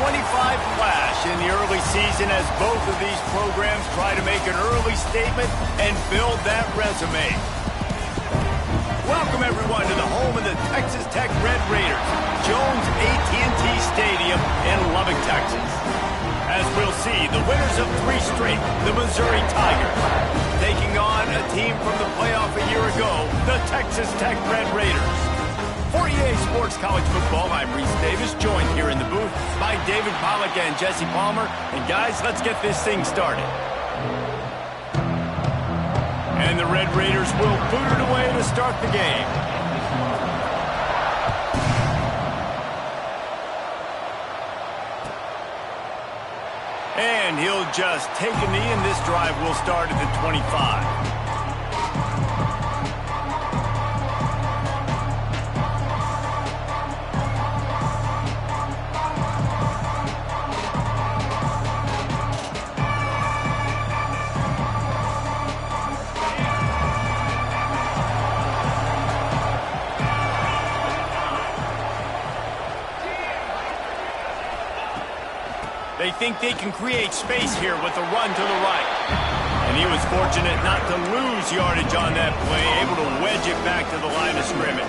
25 flash in the early season as both of these programs try to make an early statement and build that resume. Welcome, everyone, to the home of the Texas Tech Red Raiders, Jones AT&T Stadium in Lubbock, Texas. As we'll see, the winners of 3 straight, the Missouri Tigers, taking on a team from the playoff a year ago, the Texas Tech Red Raiders. For EA Sports College Football, I'm Reese Davis, joined here in the booth by David Pollack and Jesse Palmer. And guys, let's get this thing started. And the Red Raiders will boot it away to start the game. And he'll just take a knee, and this drive will start at the 25. They think they can create space here with a run to the right. And he was fortunate not to lose yardage on that play, able to wedge it back to the line of scrimmage.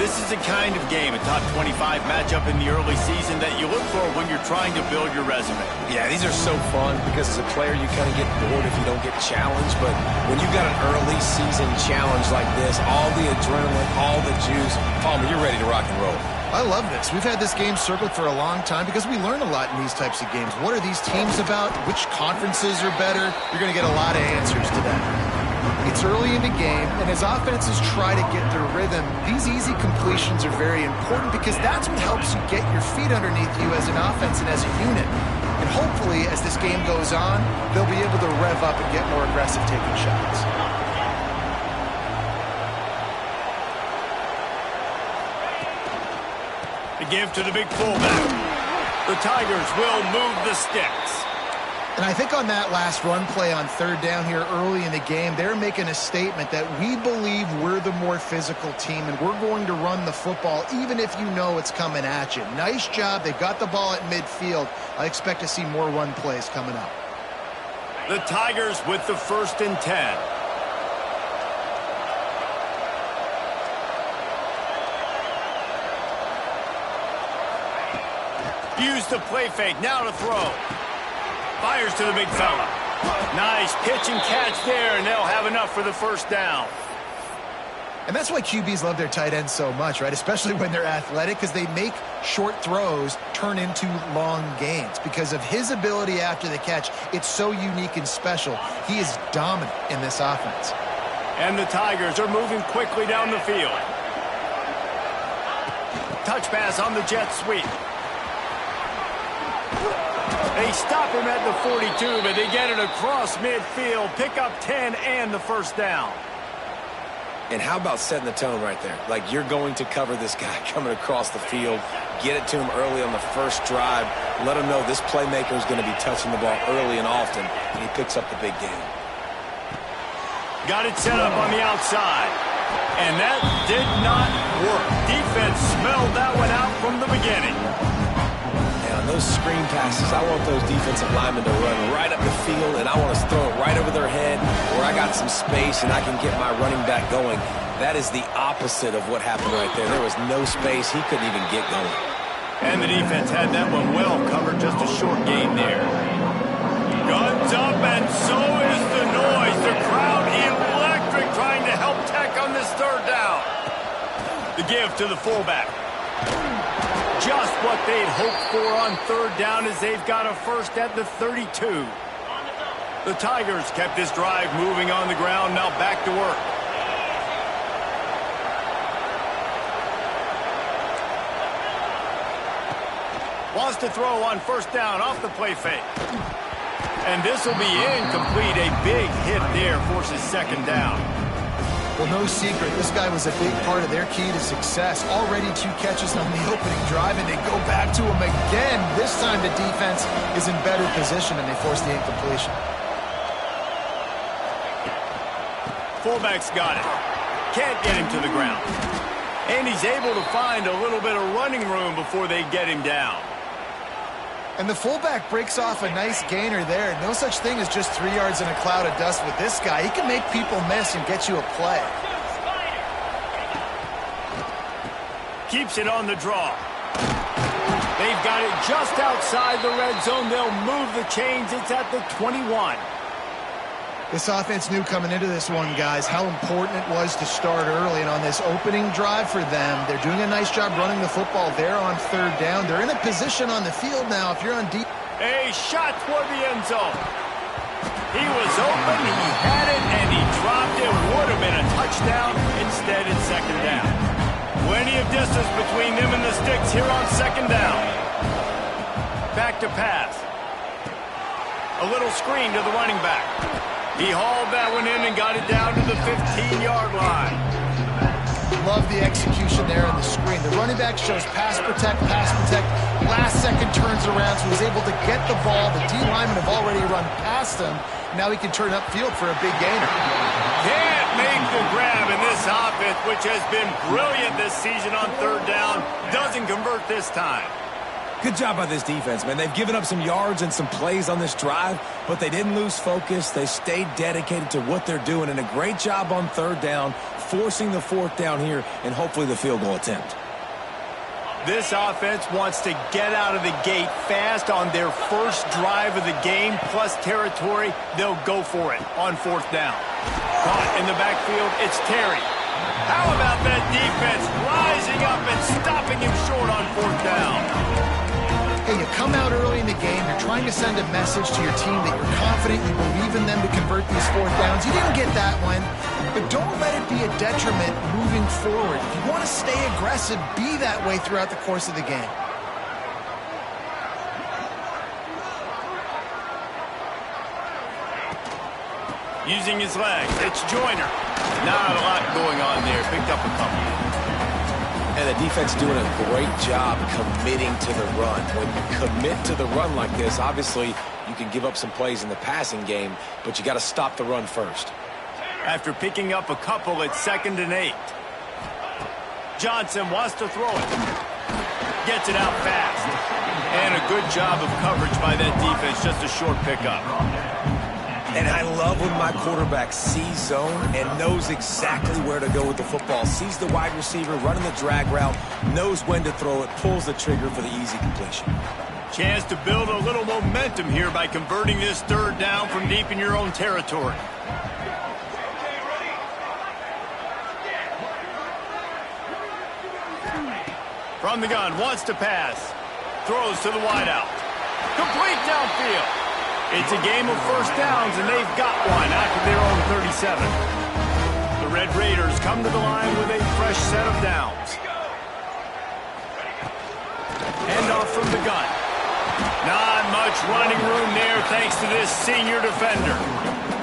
This is the kind of game, a top 25 matchup in the early season, that you look for when you're trying to build your resume. Yeah, these are so fun because as a player you kind of get bored if you don't get challenged. But when you've got an early season challenge like this, all the adrenaline, all the juice, Palmer, you're ready to rock and roll. I love this. We've had this game circled for a long time because we learn a lot in these types of games. What are these teams about? Which conferences are better? You're going to get a lot of answers to that. It's early in the game, and as offenses try to get their rhythm, these easy completions are very important because that's what helps you get your feet underneath you as an offense and as a unit. And hopefully, as this game goes on, they'll be able to rev up and get more aggressive taking shots. The give to the big fullback. The Tigers will move the sticks. And I think on that last run play on third down here early in the game, they're making a statement that we believe we're the more physical team and we're going to run the football even if you know it's coming at you. Nice job. They got the ball at midfield. I expect to see more run plays coming up. The Tigers with the 1st and 10. Use the play fake, now to throw. Fires to the big fella. Nice pitch and catch there, and they'll have enough for the 1st down. And that's why QBs love their tight ends so much, right? Especially when they're athletic, because they make short throws turn into long gains. Because of his ability after the catch, it's so unique and special. He is dominant in this offense. And the Tigers are moving quickly down the field. Touch pass on the jet sweep. They stop him at the 42, but they get it across midfield, pick up 10 and the 1st down. And how about setting the tone right there? Like, you're going to cover this guy coming across the field, get it to him early on the first drive, let him know this playmaker is going to be touching the ball early and often, and he picks up the big game. Got it set up on the outside, and that did not work. Defense smelled that one out from the beginning. Those screen passes, I want those defensive linemen to run right up the field, and I want to throw it right over their head where I got some space and I can get my running back going. That is the opposite of what happened right there. There was no space. He couldn't even get going. And the defense had that one well covered, just a short gain there. Guns up, and so is the noise. The crowd electric, trying to help Tech on this 3rd down. The give to the fullback. Just what they'd hoped for on 3rd down as they've got a 1st at the 32. The Tigers kept this drive moving on the ground, now back to work. Wants to throw on 1st down off the play fake. And this will be incomplete. A big hit there forces 2nd down. Well, no secret, this guy was a big part of their key to success. Already 2 catches on the opening drive, and they go back to him again. This time the defense is in better position, and they force the incompletion. Fullback's got it. Can't get him to the ground. And he's able to find a little bit of running room before they get him down. And the fullback breaks off a nice gainer there. No such thing as just 3 yards in a cloud of dust with this guy. He can make people miss and get you a play. Keeps it on the draw. They've got it just outside the red zone. They'll move the chains. It's at the 21. This offense knew coming into this one, guys, how important it was to start early. And on this opening drive for them, they're doing a nice job running the football there on 3rd down. They're in a position on the field now. If you're on deep. A shot toward the end zone. He was open, he had it, and he dropped it. Would have been a touchdown. Instead, it's 2nd down. Plenty of distance between them and the sticks here on 2nd down. Back to pass. A little screen to the running back. He hauled that one in and got it down to the 15-yard line. Love the execution there in the screen. The running back shows pass protect. Last second turns around, so he's able to get the ball. The D linemen have already run past him. Now he can turn upfield for a big gainer. Can't make the grab in this offense, which has been brilliant this season on 3rd down. Doesn't convert this time. Good job by this defense, man. They've given up some yards and some plays on this drive, but they didn't lose focus. They stayed dedicated to what they're doing, and a great job on 3rd down, forcing the 4th down here, and hopefully the field goal attempt. This offense wants to get out of the gate fast on their first drive of the game, plus territory. They'll go for it on 4th down. Caught in the backfield, it's Terry. How about that defense rising up and stopping him short on 4th down? Hey, you come out early in the game, you're trying to send a message to your team that you're confident, you believe in them to convert these 4th downs. You didn't get that one, but don't let it be a detriment moving forward. If you want to stay aggressive, be that way throughout the course of the game. Using his legs, it's Joyner. Not a lot going on there, picked up a couple. And the defense doing a great job committing to the run. When you commit to the run like this, obviously you can give up some plays in the passing game, but you got to stop the run first. After picking up a couple, it's 2nd and 8. Johnson wants to throw it. Gets it out fast. And a good job of coverage by that defense, just a short pickup. And I love when my quarterback sees zone and knows exactly where to go with the football. Sees the wide receiver running the drag route, knows when to throw it, pulls the trigger for the easy completion. Chance to build a little momentum here by converting this 3rd down from deep in your own territory. From the gun, wants to pass. Throws to the wideout. Complete downfield. It's a game of 1st downs, and they've got one after their own 37. The Red Raiders come to the line with a fresh set of downs. Handoff from the gun. Not much running room there thanks to this senior defender.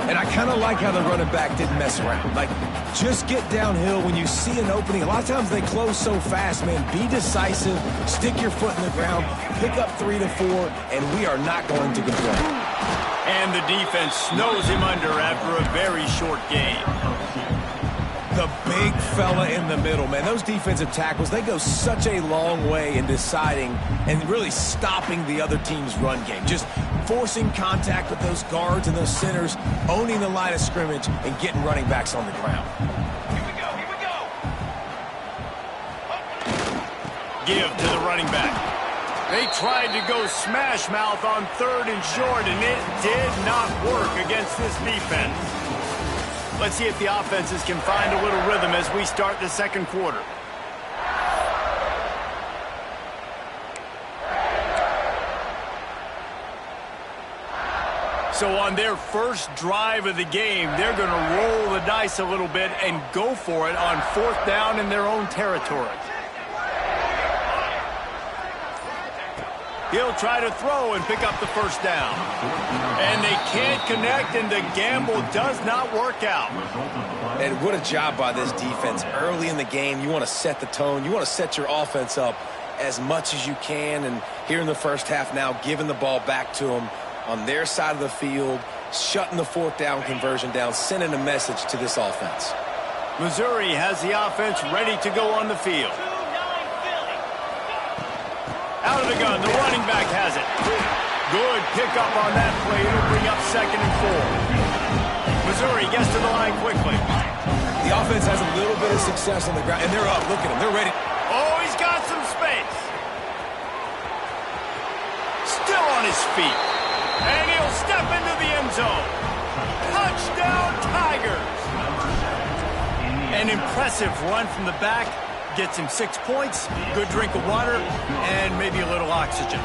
And I kind of like how the running back didn't mess around. Like, just get downhill when you see an opening. A lot of times they close so fast, man. Be decisive, stick your foot in the ground, pick up 3 to 4, and we are not going to complain. And the defense snows him under after a very short game. The big fella in the middle, man. Those defensive tackles, they go such a long way in deciding and really stopping the other team's run game. Just forcing contact with those guards and those centers, owning the line of scrimmage, and getting running backs on the ground. Here we go. Give to the running back. They tried to go smash mouth on 3rd and short, and it did not work against this defense. Let's see if the offenses can find a little rhythm as we start the 2nd quarter. So on their first drive of the game, they're going to roll the dice a little bit and go for it on 4th down in their own territory. He'll try to throw and pick up the 1st down. And they can't connect, and the gamble does not work out. And what a job by this defense. Early in the game, you want to set the tone. You want to set your offense up as much as you can. And here in the first half now, giving the ball back to them on their side of the field, shutting the 4th down conversion down, sending a message to this offense. Missouri has the offense ready to go on the field. Out of the gun, the running back has it. Good pickup on that play. It'll bring up 2nd and 4. Missouri gets to the line quickly. The offense has a little bit of success on the ground, and they're up. Look at them. They're ready. Oh, he's got some space. Still on his feet. And he'll step into the end zone. Touchdown, Tigers. An impressive run from the back. Gets him 6 points, good drink of water, and maybe a little oxygen.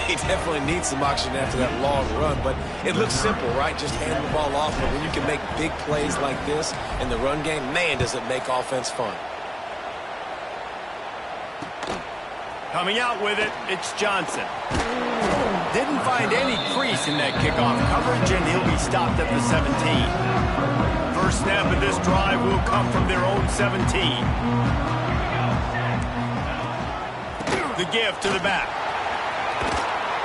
He definitely needs some oxygen after that long run, but it looks simple, right? Just hand the ball off, but when you can make big plays like this in the run game, man, does it make offense fun. Coming out with it, it's Johnson. Didn't find any crease in that kickoff coverage, and he'll be stopped at the 17. First snap of this drive will come from their own 17. The give to the back.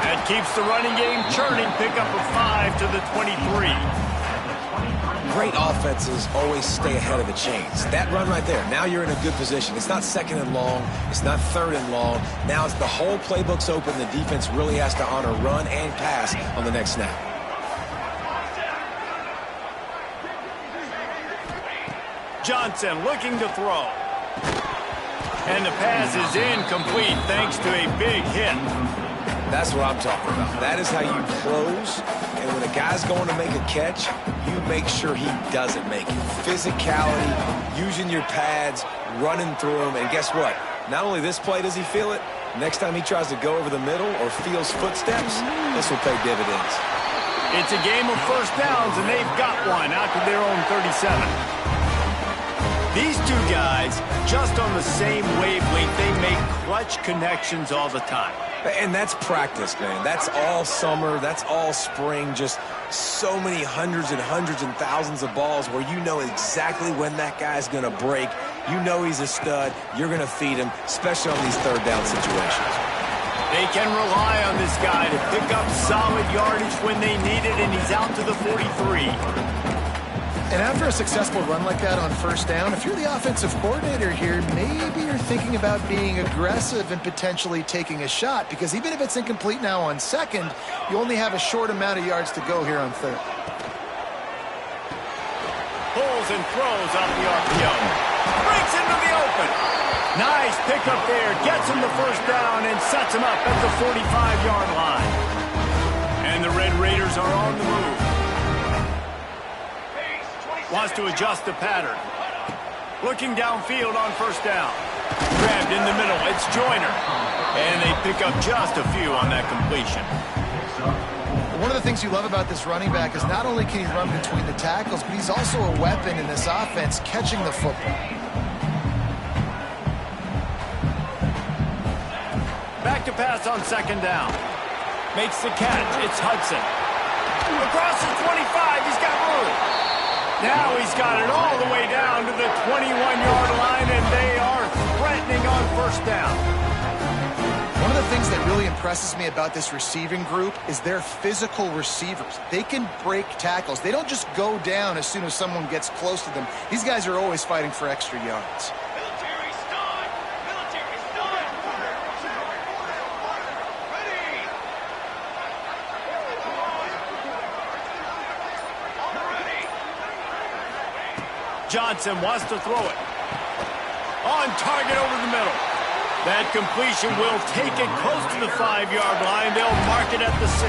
That keeps the running game churning. Pickup of 5 to the 23. Great offenses always stay ahead of the chains. That run right there, now you're in a good position. It's not 2nd and long. It's not 3rd and long. Now it's the whole playbook's open. The defense really has to honor run and pass on the next snap. Johnson looking to throw. And the pass is incomplete thanks to a big hit. That's what I'm talking about. That is how you close. And when a guy's going to make a catch, you make sure he doesn't make it. Physicality, using your pads, running through them. And guess what? Not only this play does he feel it, next time he tries to go over the middle or feels footsteps, this will pay dividends. It's a game of first downs, and they've got one out to their own 37. These two guys, just on the same wavelength, they make clutch connections all the time. And that's practice, man. That's all summer. That's all spring. Just so many hundreds and thousands of balls where you know exactly when that guy's going to break. You know he's a stud. You're going to feed him, especially on these 3rd down situations. They can rely on this guy to pick up solid yardage when they need it, and he's out to the 43. And after a successful run like that on first down, if you're the offensive coordinator here, maybe you're thinking about being aggressive and potentially taking a shot, because even if it's incomplete now on 2nd, you only have a short amount of yards to go here on 3rd. Pulls and throws off the RPO. Breaks into the open. Nice pickup there. Gets him the first down and sets him up at the 45-yard line. And the Red Raiders are on the move. Wants to adjust the pattern. Looking downfield on first down. Grabbed in the middle. It's Joyner. And they pick up just a few on that completion. One of the things you love about this running back is not only can he run between the tackles, but he's also a weapon in this offense catching the football. Back to pass on 2nd down. Makes the catch. It's Hudson. Across the 25. He's got room. Now he's got it all the way down to the 21-yard line, and they are threatening on first down. One of the things that really impresses me about this receiving group is they're physical receivers. They can break tackles. They don't just go down as soon as someone gets close to them. These guys are always fighting for extra yards. Military stun! Military stun! Ready! Johnson wants to throw it. On target over the middle. That completion will take it close to the 5-yard line. They'll mark it at the 6.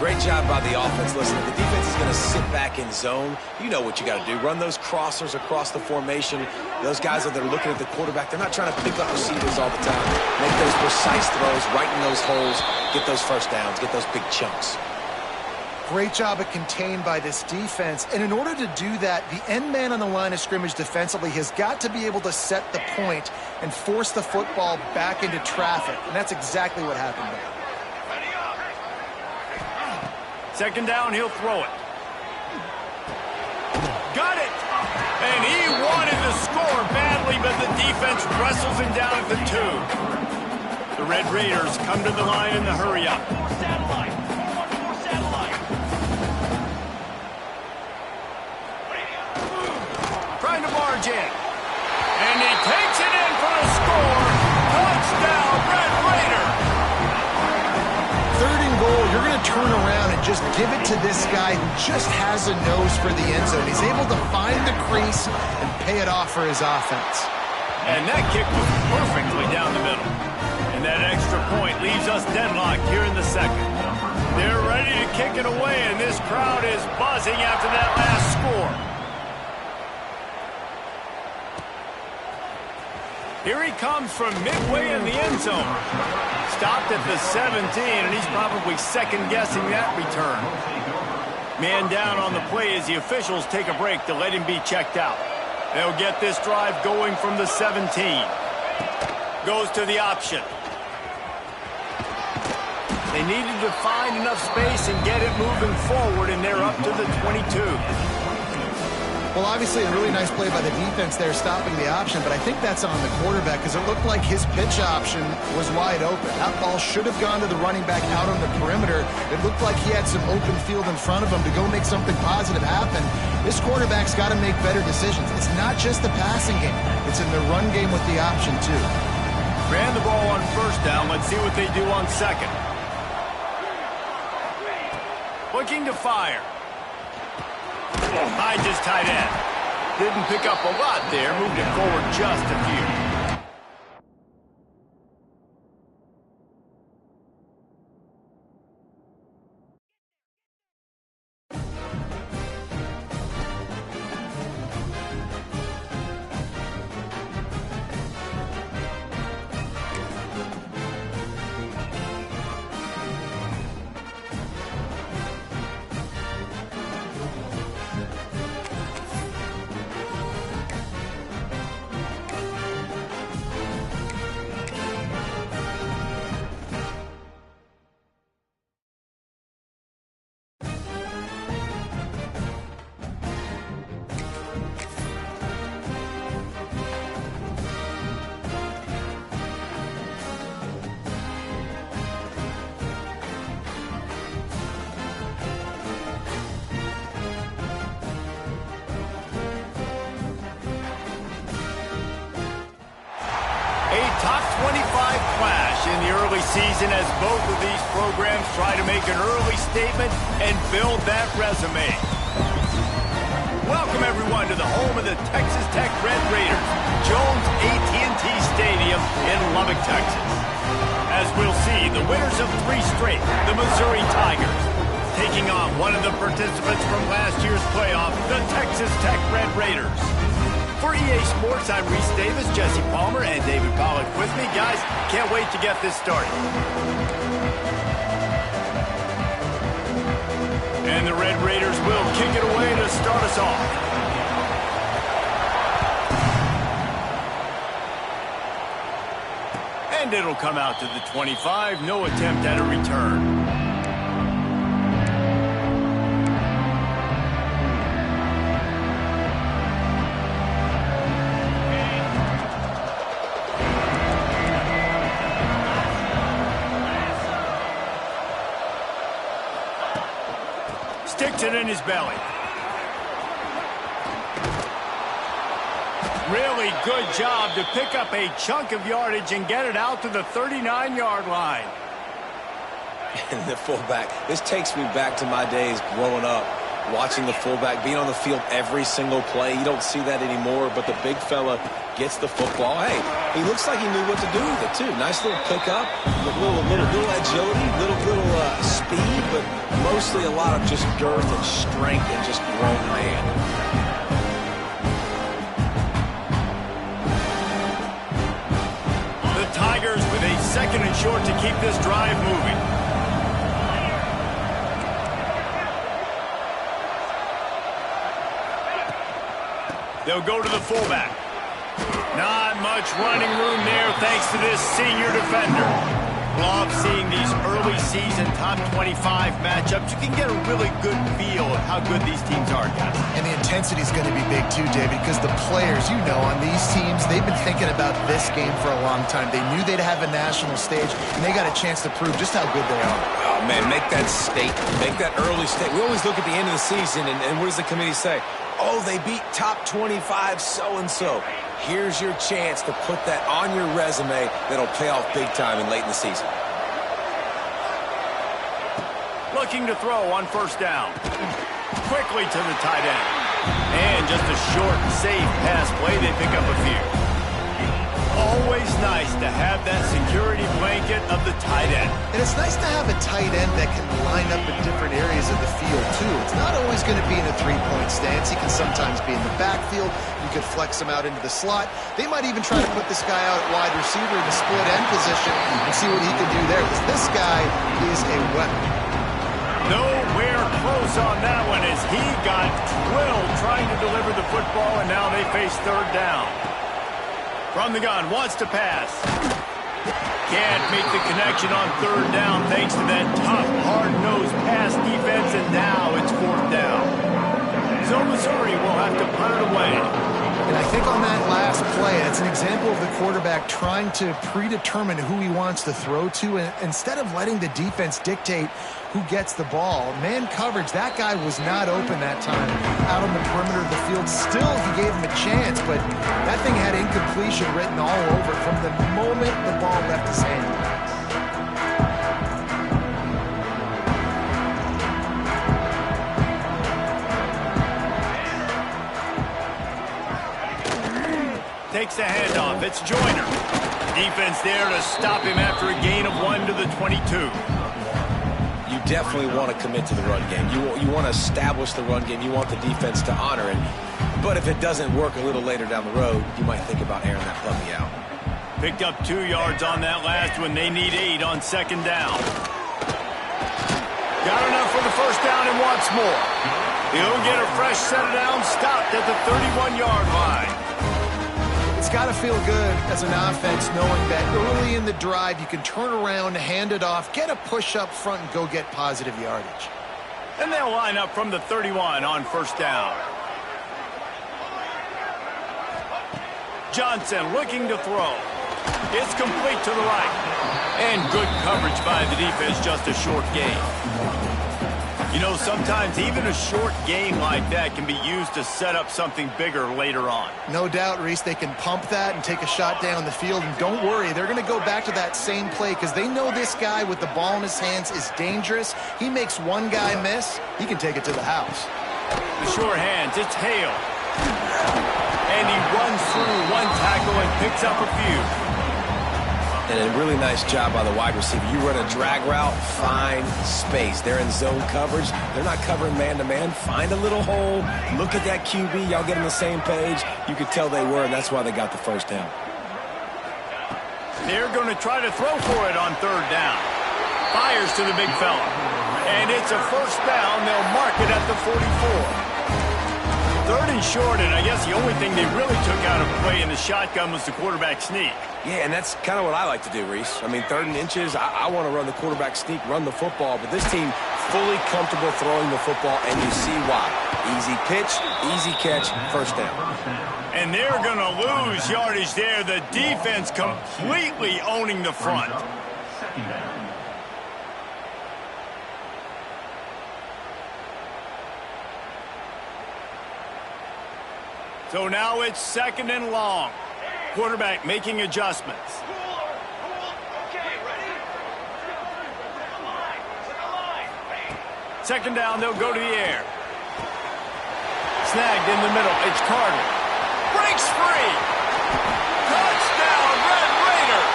Great job by the offense. Listen, if the defense is going to sit back in zone, you know what you got to do. Run those crossers across the formation. Those guys that are looking at the quarterback, they're not trying to pick up receivers all the time. Make those precise throws right in those holes. Get those first downs. Get those big chunks. Great job at contained by this defense. And in order to do that, the end man on the line of scrimmage defensively has got to be able to set the point and force the football back into traffic. And that's exactly what happened there. 2nd down, he'll throw it. Got it! And he wanted to score badly, but the defense wrestles him down at the 2. The Red Raiders come to the line in the hurry-up. Trying to barge in. And he takes it in for a score. Touchdown, turn around and just give it to this guy who just has a nose for the end zone. He's able to find the crease and pay it off for his offense. And that kick was perfectly down the middle. And that extra point leaves us deadlocked here in the second. They're ready to kick it away, and this crowd is buzzing after that last score. Here he comes from midway in the end zone. Stopped at the 17, and he's probably second-guessing that return. Man down on the play as the officials take a break to let him be checked out. They'll get this drive going from the 17. Goes to the option. They needed to find enough space and get it moving forward, and they're up to the 22. Well, obviously, a really nice play by the defense there, stopping the option, but I think that's on the quarterback because it looked like his pitch option was wide open. That ball should have gone to the running back out on the perimeter. It looked like he had some open field in front of him to go make something positive happen. This quarterback's got to make better decisions. It's not just the passing game. It's in the run game with the option, too. Ran the ball on first down. Let's see what they do on second. Looking to fire. High just tight end. Didn't pick up a lot there. Moved it forward just a few. Top 25 clash in the early season as both of these programs try to make an early statement and build that resume. Welcome, everyone, to the home of the Texas Tech Red Raiders, Jones AT&T Stadium in Lubbock, Texas. As we'll see, the winners of 3 straight, the Missouri Tigers, taking on one of the participants from last year's playoff, the Texas Tech Red Raiders. For EA Sports, I'm Reese Davis, Jesse Palmer, and David Pollack with me. Guys, can't wait to get this started. And the Red Raiders will kick it away to start us off. And it'll come out to the 25. No attempt at a return. Sticks it in his belly. Really good job to pick up a chunk of yardage and get it out to the 39-yard line. And the fullback, this takes me back to my days growing up, watching the fullback being on the field every single play. You don't see that anymore, but the big fella gets the football. Hey, he looks like he knew what to do with it, too. Nice little pickup, little agility, little speed, but mostly a lot of just girth and strength and just grown man. The Tigers with a second and short to keep this drive moving. They'll go to the fullback. Not much running room there thanks to this senior defender. Love seeing these early season top 25 matchups. You can get a really good feel of how good these teams are, guys. And the intensity is going to be big too, David, because the players, on these teams, they've been thinking about this game for a long time. They knew they'd have a national stage, and they got a chance to prove just how good they are. Oh, man, make that statement. Make that early statement. We always look at the end of the season, and what does the committee say? Oh, they beat top 25 so-and-so. Here's your chance to put that on your resume that'll pay off big time and late in the season. looking to throw on first down. Quickly to the tight end. And just a short, safe pass play. They pick up a few. Always nice to have that security blanket of the tight end. And it's nice to have a tight end that can line up in different areas of the field, too. It's not always going to be in a three-point stance. He can sometimes be in the backfield. You could flex him out into the slot. They might even try to put this guy out at wide receiver in a split end position and see what he can do there, because this guy is a weapon. Nowhere close on that one as he got drilled trying to deliver the football, and now they face third down. From the gun, wants to pass. Can't make the connection on third down thanks to that tough, hard-nosed pass defense, and now it's fourth down. So Missouri will have to punt it away. And I think on that last play, it's an example of the quarterback trying to predetermine who he wants to throw to, and instead of letting the defense dictate who gets the ball. Man coverage, that guy was not open that time out on the perimeter of the field. Still, he gave him a chance, but that thing had incompletion written all over from the moment the ball left his hand. Takes the handoff. It's Joyner. Defense there to stop him after a gain of 1 to the 22. You definitely want to commit to the run game. You want to establish the run game. You want the defense to honor it. But if it doesn't work a little later down the road, you might think about airing that puppy out. Picked up 2 yards on that last one. They need 8 on second down. Got enough for the first down and wants more. He'll get a fresh set of downs, stopped at the 31-yard line. It's got to feel good as an offense knowing that early in the drive you can turn around, hand it off, get a push up front, and go get positive yardage. And they'll line up from the 31 on first down. Johnson looking to throw. It's complete to the right. And good coverage by the defense, just a short gain. You know, sometimes even a short game like that can be used to set up something bigger later on. No doubt, Reese, they can pump that and take a shot down the field. And don't worry, they're going to go back to that same play because they know this guy with the ball in his hands is dangerous. He makes one guy miss, he can take it to the house. The sure hands, it's Hale. And he runs through one tackle and picks up a few. And a really nice job by the wide receiver. You run a drag route, find space. They're in zone coverage. They're not covering man-to-man. Find a little hole. Look at that QB. Y'all get on the same page. You could tell they were, and that's why they got the first down. They're going to try to throw for it on third down. Fires to the big fella. And it's a first down. They'll mark it at the 44. Third and short, and I guess the only thing they really took out of play in the shotgun was the quarterback sneak. Yeah, and that's kind of what I like to do, Reese. I mean, 3rd and inches, I want to run the quarterback sneak, run the football, but this team fully comfortable throwing the football, and you see why. Easy pitch, easy catch, first down. And they're going to lose yardage there. The defense completely owning the front. So now it's 2nd and long. Quarterback making adjustments. Second down, they'll go to the air. Snagged in the middle. It's Carter. Breaks free. Touchdown, Red Raiders.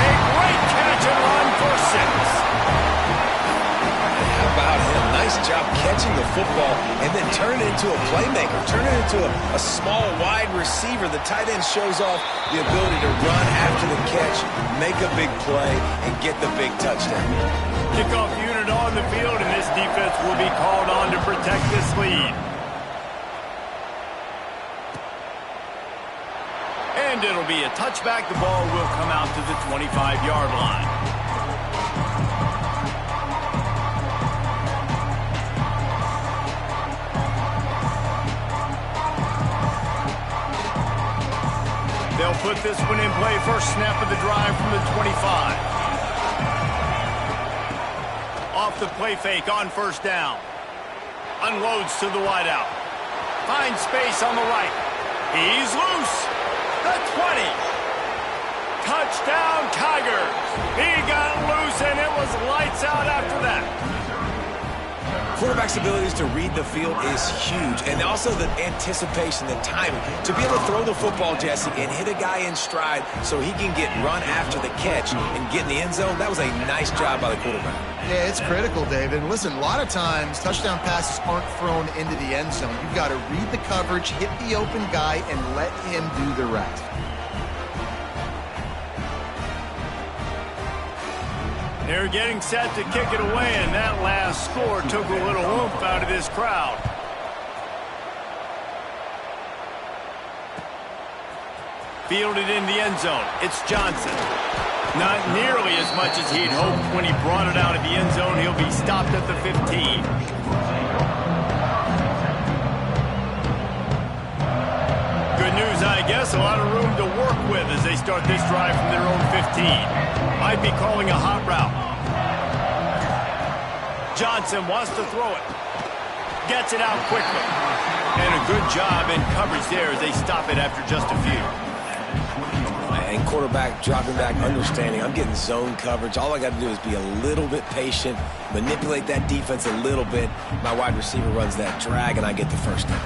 A great catch and run for 6. How about him? Nice job catching the football and then turn it into a playmaker. Turn it into a small wide receiver. The tight end shows off the ability to run after the catch, make a big play, and get the big touchdown. Kickoff unit on the field, and this defense will be called on to protect this lead. And it'll be a touchback. The ball will come out to the 25-yard line. They'll put this one in play. First snap of the drive from the 25. Off the play fake on first down. Unloads to the wideout. Finds space on the right. He's loose. The 20. Touchdown, Tigers. He got loose, and it was lights out after that. Quarterback's abilities to read the field is huge, and also the anticipation, the timing. To be able to throw the football, Jesse, and hit a guy in stride so he can get run after the catch and get in the end zone, that was a nice job by the quarterback. Yeah, it's critical, David. And listen, a lot of times touchdown passes aren't thrown into the end zone. You've got to read the coverage, hit the open guy, and let him do the rest. They're getting set to kick it away, and that last score took a little oomph out of this crowd. Fielded in the end zone. It's Johnson. Not nearly as much as he'd hoped when he brought it out of the end zone. He'll be stopped at the 15. Good news, I guess. A lot of room to work with as they start this drive from their own 15. Might be calling a hot route. Johnson wants to throw it. Gets it out quickly. And a good job in coverage there as they stop it after just a few. And quarterback dropping back, understanding I'm getting zone coverage. All I got to do is be a little bit patient, manipulate that defense a little bit. My wide receiver runs that drag, and I get the first down.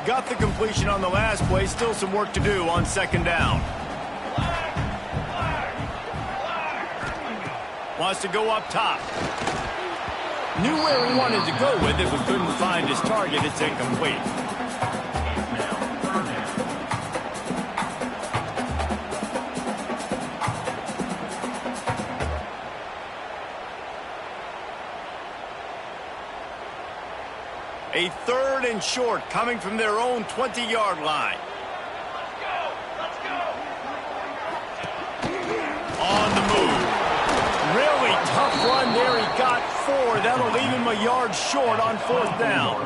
Got the completion on the last play. Still some work to do on second down. Wants to go up top. Knew where he wanted to go with it, but couldn't find his target. It's incomplete. A 3rd and short coming from their own 20-yard line. Let's go. On the move. Really tough run there. He got 4. That'll leave him a yard short on 4th down.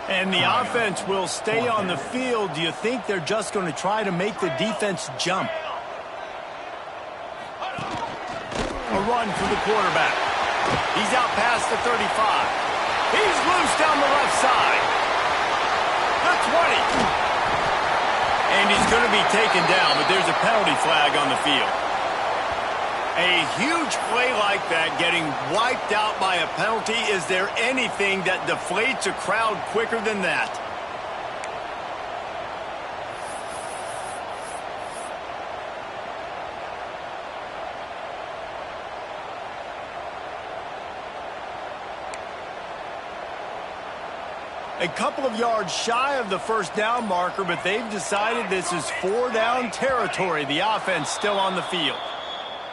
And the offense will stay on the field. Do you think they're just going to try to make the defense jump? A run for the quarterback. He's out past the 35. He's loose down the left side. The 20. And he's going to be taken down, but there's a penalty flag on the field. A huge play like that getting wiped out by a penalty. Is there anything that deflates a crowd quicker than that? A couple of yards shy of the first down marker, but they've decided this is 4-down territory. The offense still on the field.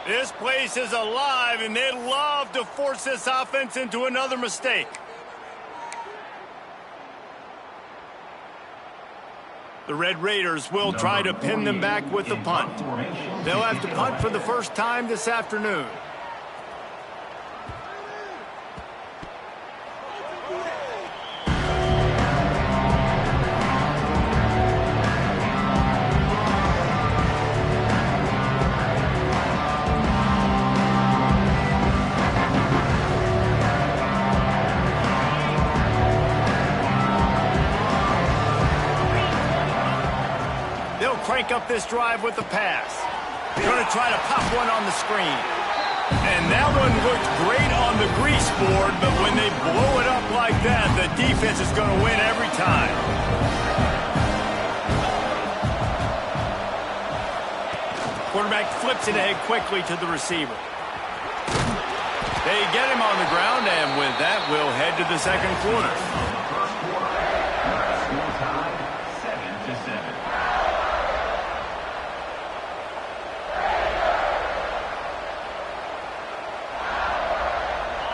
This place is alive, and they love to force this offense into another mistake. The Red Raiders will try to pin them back with the punt. They'll have to punt for the first time this afternoon. Crank up this drive with the pass. Going to try to pop one on the screen. And that one looked great on the grease board, but when they blow it up like that, the defense is going to win every time. Quarterback flips it ahead quickly to the receiver. They get him on the ground, and with that, we'll head to the second quarter.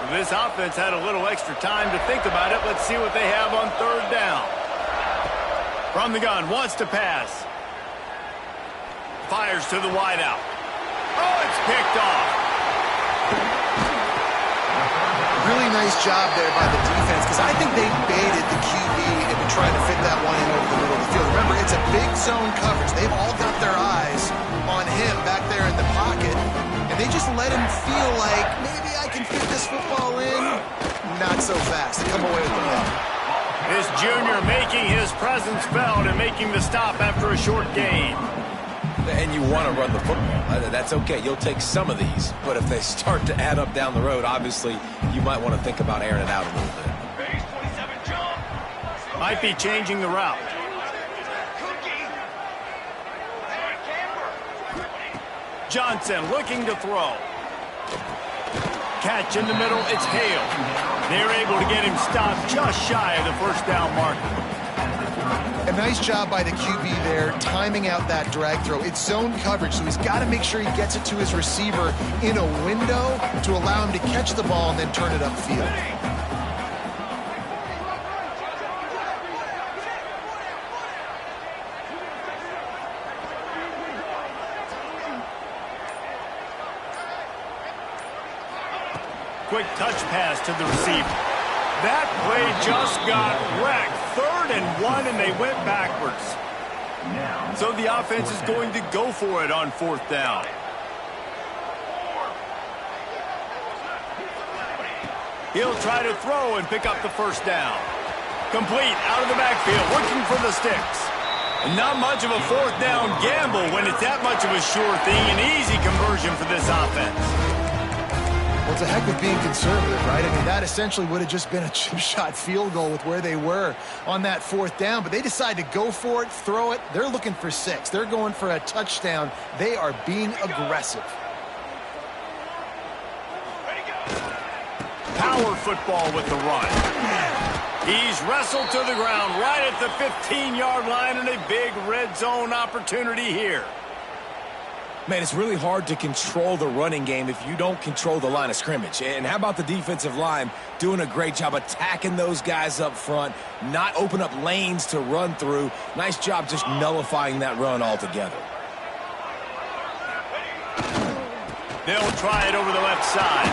This offense had a little extra time to think about it. Let's see what they have on 3rd down. From the gun, wants to pass. Fires to the wideout. Oh, it's picked off. Really nice job there by the defense, because I think they baited the QB into trying to fit that one in over the middle of the field. Remember, it's a big zone coverage. They've all got their eyes on him back there in the pocket, and they just let him feel like maybe I can fit this football in. Not so fast. They come away with the ball. This junior making his presence felt and making the stop after a short gain. And you want to run the football. That's okay. You'll take some of these. But if they start to add up down the road, obviously, you might want to think about airing it out a little bit. Might be changing the route. Johnson looking to throw. Catch in the middle, it's Hale. They're able to get him stopped just shy of the first down marker. A nice job by the QB there, timing out that drag throw. It's zone coverage, so he's got to make sure he gets it to his receiver in a window to allow him to catch the ball and then turn it upfield. Quick touch pass to the receiver. That play just got wrecked. 3rd and 1, and they went backwards. So the offense is going to go for it on 4th down. He'll try to throw and pick up the first down. Complete out of the backfield, looking for the sticks. Not much of a 4th down gamble when it's that much of a sure thing. An easy conversion for this offense. Well, it's a heck of being conservative, right? I mean, that essentially would have just been a chip shot field goal with where they were on that 4th down. But they decide to go for it, throw it. They're looking for 6. They're going for a touchdown. They are being aggressive. Power football with the run. He's wrestled to the ground right at the 15-yard line, and a big red zone opportunity here. Man, it's really hard to control the running game if you don't control the line of scrimmage. And how about the defensive line doing a great job attacking those guys up front, not open up lanes to run through. Nice job just nullifying that run altogether. They'll try it over the left side.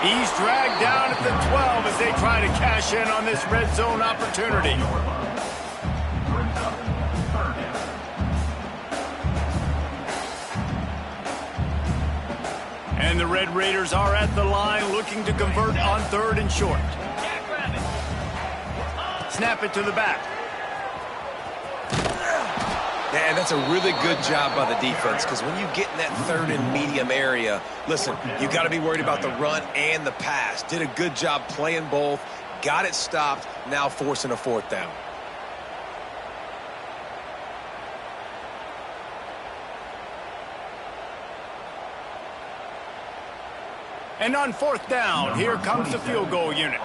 He's dragged down at the 12 as they try to cash in on this red zone opportunity. And the Red Raiders are at the line looking to convert on 3rd and short. Snap it to the back. Yeah, that's a really good job by the defense because when you get in that 3rd and medium area, listen, you got to be worried about the run and the pass. Did a good job playing both, got it stopped, now forcing a 4th down. And on 4th down, here comes the field goal unit.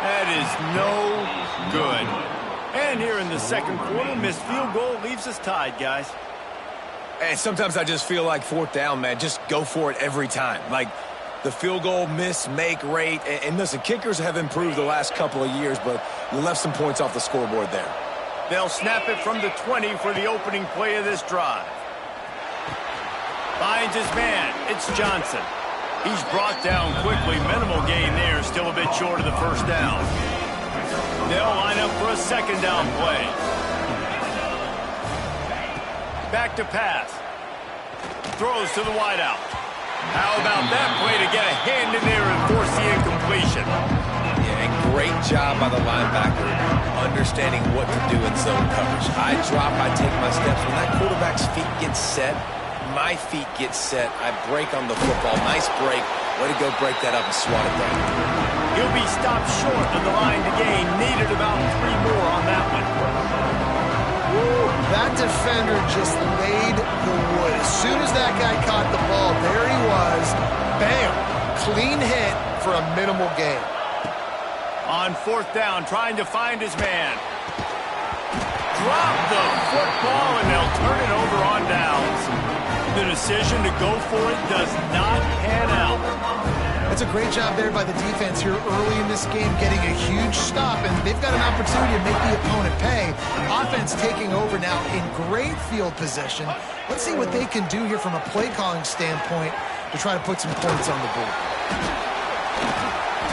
That is no good. And here in the 2nd quarter, missed field goal leaves us tied, guys. And sometimes I just feel like 4th down, man, just go for it every time. Like, the field goal miss, make rate. And listen, kickers have improved the last couple of years, but you left some points off the scoreboard there. They'll snap it from the 20 for the opening play of this drive. Finds his man. It's Johnson. He's brought down quickly. Minimal gain there. Still a bit short of the first down. They'll line up for a 2nd down play. Back to pass. Throws to the wideout. How about that play to get a hand in there and force the incompletion? Yeah, great job by the linebacker understanding what to do in zone coverage. I drop, I take my steps. When that quarterback's feet get set, my feet get set, I break on the football. Nice break. Way to go break that up and swat it down. He'll be stopped short of the line to gain. Needed about 3 more on that one. That defender just laid the wood. As soon as that guy caught the ball, there he was. Bam! Clean hit for a minimal gain. On 4th down, trying to find his man. Drop the football, and they'll turn it over on downs. The decision to go for it does not pan out. That's a great job there by the defense here early in this game, getting a huge stop, and they've got an opportunity to make the opponent pay. Offense taking over now in great field position. Let's see what they can do here from a play-calling standpoint to try to put some points on the board.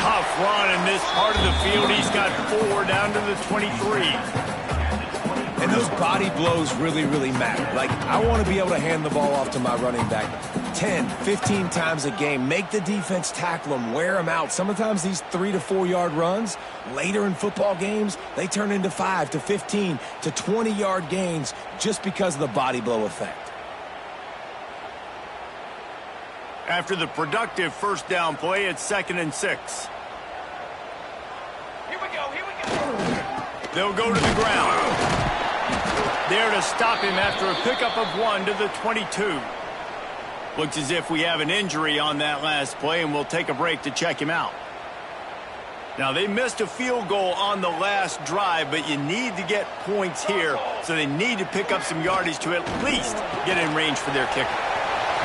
Tough run in this part of the field. He's got 4 down to the 23. And those body blows really, really matter. Like, I want to be able to hand the ball off to my running back 10, 15 times a game. Make the defense tackle them, wear them out. Sometimes these 3 to 4 yard runs, later in football games, they turn into 5 to 15 to 20 yard gains just because of the body blow effect. After the productive first down play, it's 2nd and 6. Here we go. They'll go to the ground. There to stop him after a pickup of 1 to the 22. Looks as if we have an injury on that last play, and we'll take a break to check him out. Now, they missed a field goal on the last drive, but you need to get points here, so they need to pick up some yardage to at least get in range for their kicker.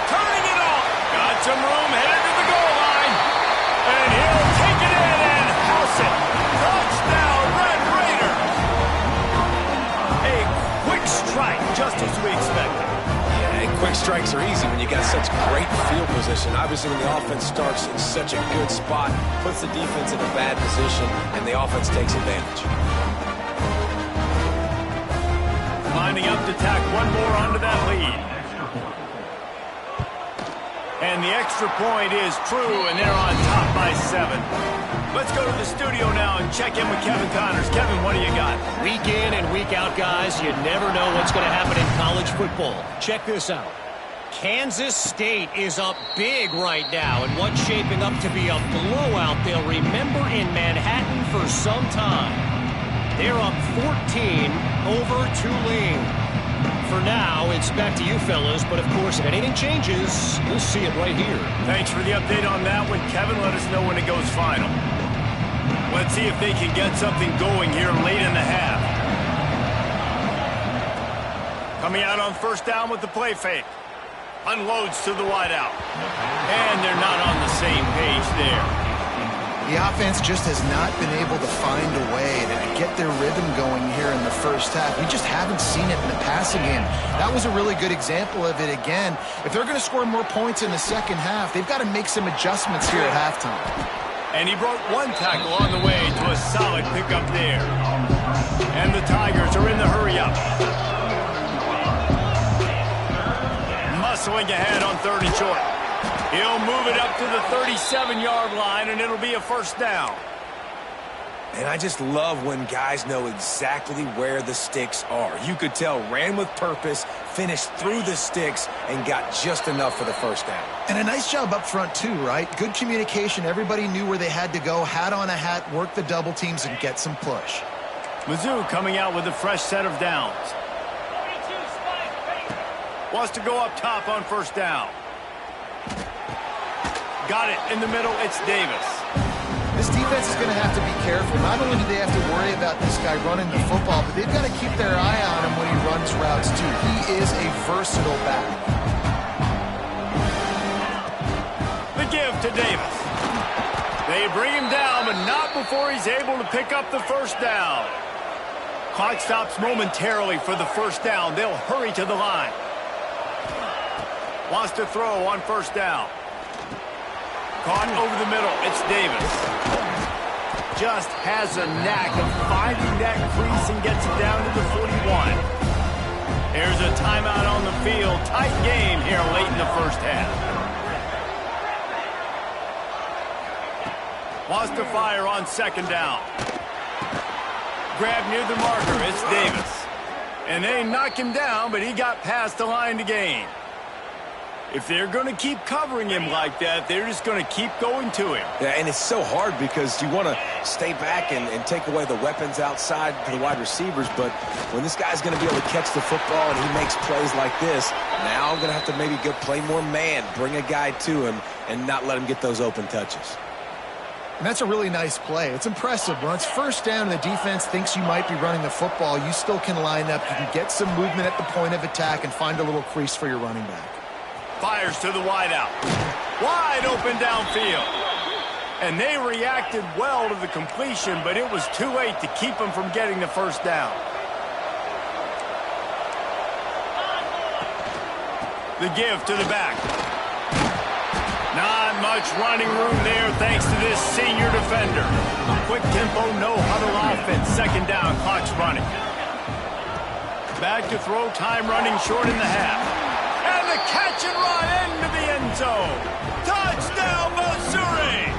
Turning it off. Got some room, headed to the goal line. And he'll take it in and house it. Touchdown, Red Raiders. A quick strike, just as we expected. Quick strikes are easy when you got such great field position. Obviously, when the offense starts in such a good spot, puts the defense in a bad position, and the offense takes advantage. Lining up to tack one more onto that lead. And the extra point is true, and they're on top by 7. Let's go to the studio now and check in with Kevin Connors. Kevin, what do you got? Week in and week out, guys, you never know what's going to happen in college football. Check this out. Kansas State is up big right now, and what's shaping up to be a blowout they'll remember in Manhattan for some time. They're up 14 over Tulane. For now, it's back to you fellas, but of course, if anything changes, you'll see it right here. Thanks for the update on that one, Kevin. Let us know when it goes final. Let's see if they can get something going here late in the half. Coming out on first down with the play fake. Unloads to the wideout. And they're not on the same page there. The offense just has not been able to find a way to get their rhythm going here in the first half. We just haven't seen it in the passing game. That was a really good example of it again. If they're going to score more points in the second half, they've got to make some adjustments here at halftime. And he broke one tackle on the way to a solid pickup there. And the Tigers are in the hurry-up. Muscling ahead on 3rd and short. He'll move it up to the 37-yard line, and it'll be a first down. And I just love when guys know exactly where the sticks are. You could tell ran with purpose, finished through the sticks, and got just enough for the first down. And a nice job up front, too, right? Good communication. Everybody knew where they had to go, hat on a hat, work the double teams, and get some push. Mizzou coming out with a fresh set of downs. Wants to go up top on first down. Got it in the middle. It's Davis. This defense is going to have to be careful. Not only do they have to worry about this guy running the football, but they've got to keep their eye on him when he runs routes, too. He is a versatile back. The give to Davis. They bring him down, but not before he's able to pick up the first down. Clock stops momentarily for the first down. They'll hurry to the line. Wants to throw on first down. Caught over the middle. It's Davis. Just has a knack of finding that crease and gets it down to the 41. There's a timeout on the field. Tight game here late in the first half. Wants to fire on second down. Grab near the marker. It's Davis. And they knock him down, but he got past the line to gain. If they're going to keep covering him like that, they're just going to keep going to him. Yeah, and it's so hard because you want to stay back and take away the weapons outside to the wide receivers, but when this guy's going to be able to catch the football and he makes plays like this, now I'm going to have to maybe go play more man, bring a guy to him, and not let him get those open touches. And that's a really nice play. It's impressive. When it's first down and the defense thinks you might be running the football, you still can line up. You can get some movement at the point of attack and find a little crease for your running back. Fires to the wideout. Wide open downfield. And they reacted well to the completion, but it was too late to keep them from getting the first down. The give to the back. Not much running room there thanks to this senior defender. Quick tempo, no huddle offense. Second down, clock's running. Back to throw, time running short in the half. And a catch and run into the end zone. Touchdown, Missouri!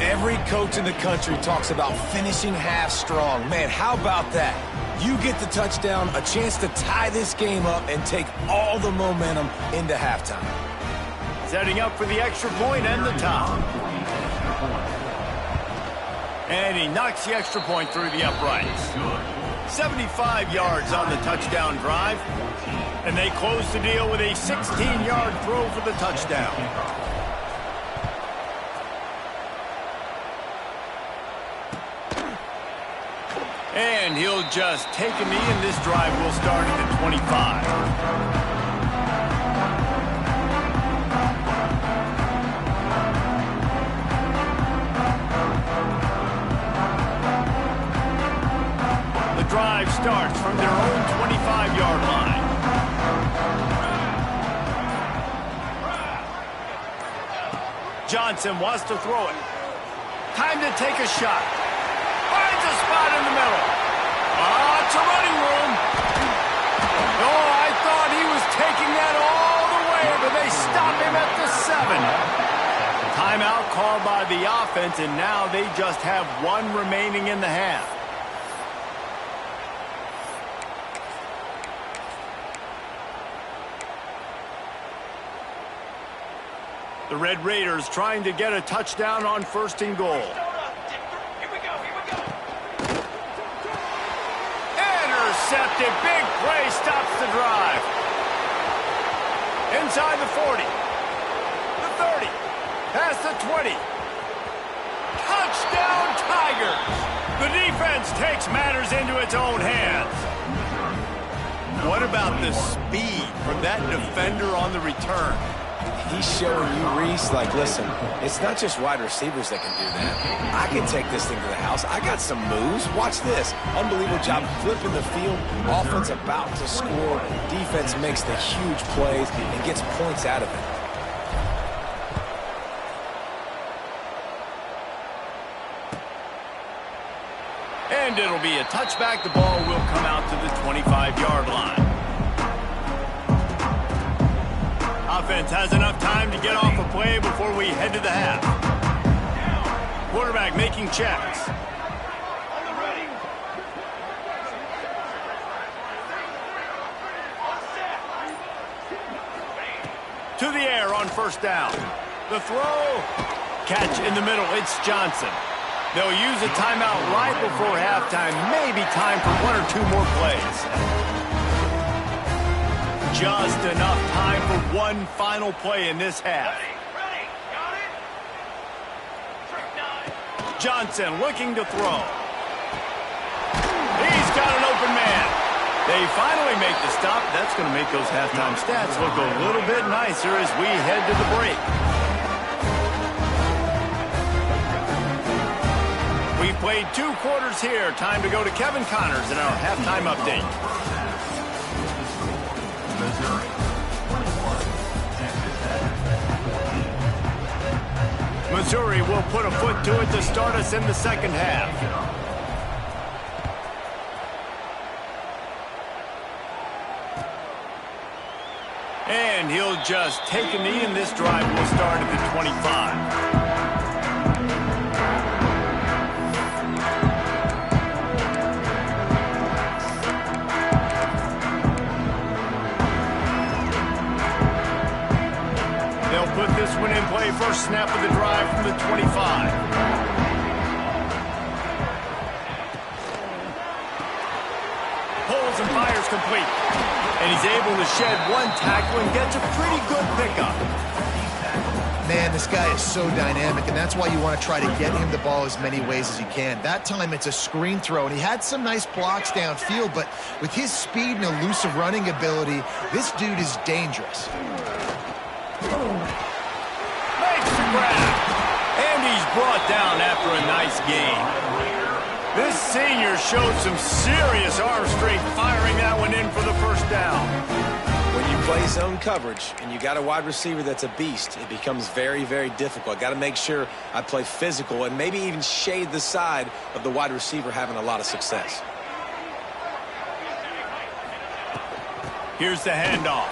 Every coach in the country talks about finishing half strong. Man, how about that? You get the touchdown, a chance to tie this game up and take all the momentum into halftime. Setting up for the extra point and the tie. And he knocks the extra point through the uprights. 75 yards on the touchdown drive. And they close the deal with a 16-yard throw for the touchdown. And he'll just take a knee, and this drive will start at the 25. Drive starts from their own 25-yard line. Johnson wants to throw it. Time to take a shot. Finds a spot in the middle. It's a running room. Oh, I thought he was taking that all the way, but they stop him at the 7. Timeout called by the offense, and now they just have one remaining in the half. The Red Raiders trying to get a touchdown on 1st and goal. Intercepted. Big play stops the drive. Inside the 40. The 30. Past the 20. Touchdown Tigers. The defense takes matters into its own hands. What about the speed from that defender on the return? He's showing you, Reese, like, listen, it's not just wide receivers that can do that. I can take this thing to the house. I got some moves. Watch this. Unbelievable job flipping the field. Offense about to score. Defense makes the huge plays and gets points out of it. And it'll be a touchback. The ball will come out to the 25-yard line. Offense has enough time to get off a play before we head to the half. Quarterback making checks. To the air on 1st down. The throw. Catch in the middle. It's Johnson. They'll use a timeout right before halftime. Maybe time for 1 or 2 more plays. Just enough time for one final play in this half. Johnson looking to throw. He's got an open man. They finally make the stop. That's going to make those halftime stats look a little bit nicer as we head to the break. We've played 2 quarters here. Time to go to Kevin Connors in our halftime update. Missouri will put a foot to it to start us in the 2nd half. And he'll just take a knee, and this drive will start at the 25. Put this one in play. First snap of the drive from the 25. Pulls and fires complete. And he's able to shed 1 tackle and gets a pretty good pickup. Man, this guy is so dynamic, and that's why you want to try to get him the ball as many ways as you can. That time it's a screen throw, and he had some nice blocks downfield, but with his speed and elusive running ability, this dude is dangerous. And he's brought down after a nice game. This senior showed some serious arm strength firing that one in for the 1st down. When you play zone coverage and you got a wide receiver that's a beast, it becomes very, very difficult. Got to make sure I play physical and maybe even shade the side of the wide receiver having a lot of success. Here's the handoff.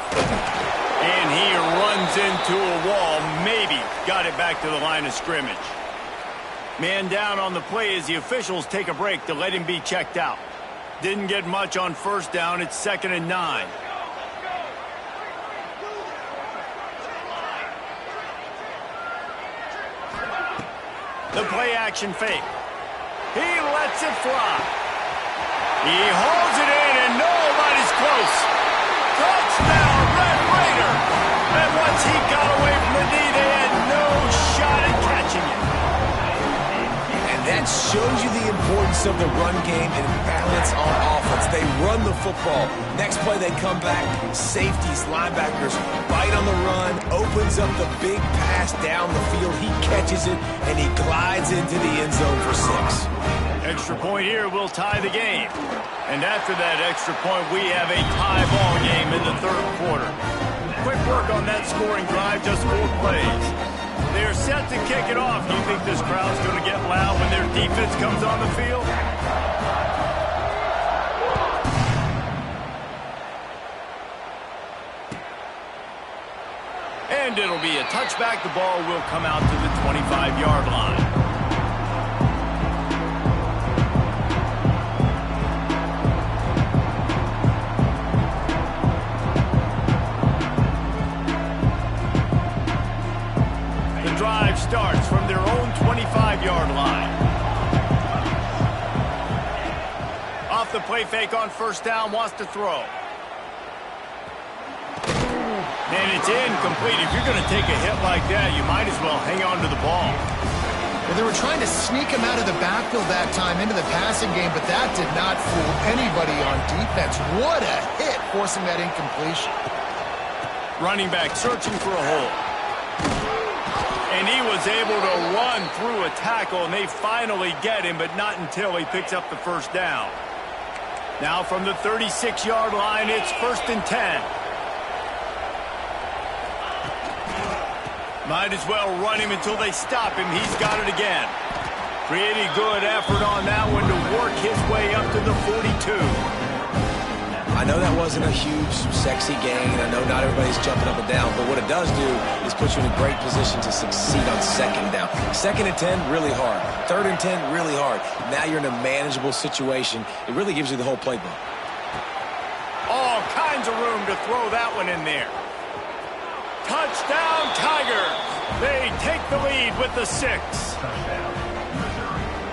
And he runs into a wall. Maybe got it back to the line of scrimmage. Man down on the play as the officials take a break to let him be checked out. Didn't get much on first down. It's 2nd and 9. The play action fake. He lets it fly. He holds it in and nobody's close. Touchdown, Red Raider. And once he got away from the knee, they had no shot at catching it. And that shows you the importance of the run game and balance on offense. They run the football. Next play, they come back. Safeties, linebackers, bite on the run, opens up the big pass down the field. He catches it, and he glides into the end zone for 6. Extra point here will tie the game. And after that extra point, we have a tie ball game in the 3rd quarter. Quick work on that scoring drive, just 4 plays. They're set to kick it off. Do you think this crowd's going to get loud when their defense comes on the field? And it'll be a touchback. The ball will come out to the 25-yard line. The drive starts from their own 25-yard line. Off the play fake on first down, wants to throw. And it's incomplete. If you're going to take a hit like that, you might as well hang on to the ball. Well, they were trying to sneak him out of the backfield that time into the passing game, but that did not fool anybody on defense. What a hit, forcing that incompletion. Running back searching for a hole. And he was able to run through a tackle, and they finally get him, but not until he picks up the first down. Now from the 36-yard line, it's 1st and 10. Might as well run him until they stop him. He's got it again. Pretty good effort on that one to work his way up to the 42. I know that wasn't a huge, sexy gain. I know not everybody's jumping up and down, but what it does do is put you in a great position to succeed on 2nd down. 2nd and 10, really hard. 3rd and 10, really hard. Now you're in a manageable situation. It really gives you the whole playbook. All kinds of room to throw that one in there. Touchdown, Tigers! They take the lead with the 6.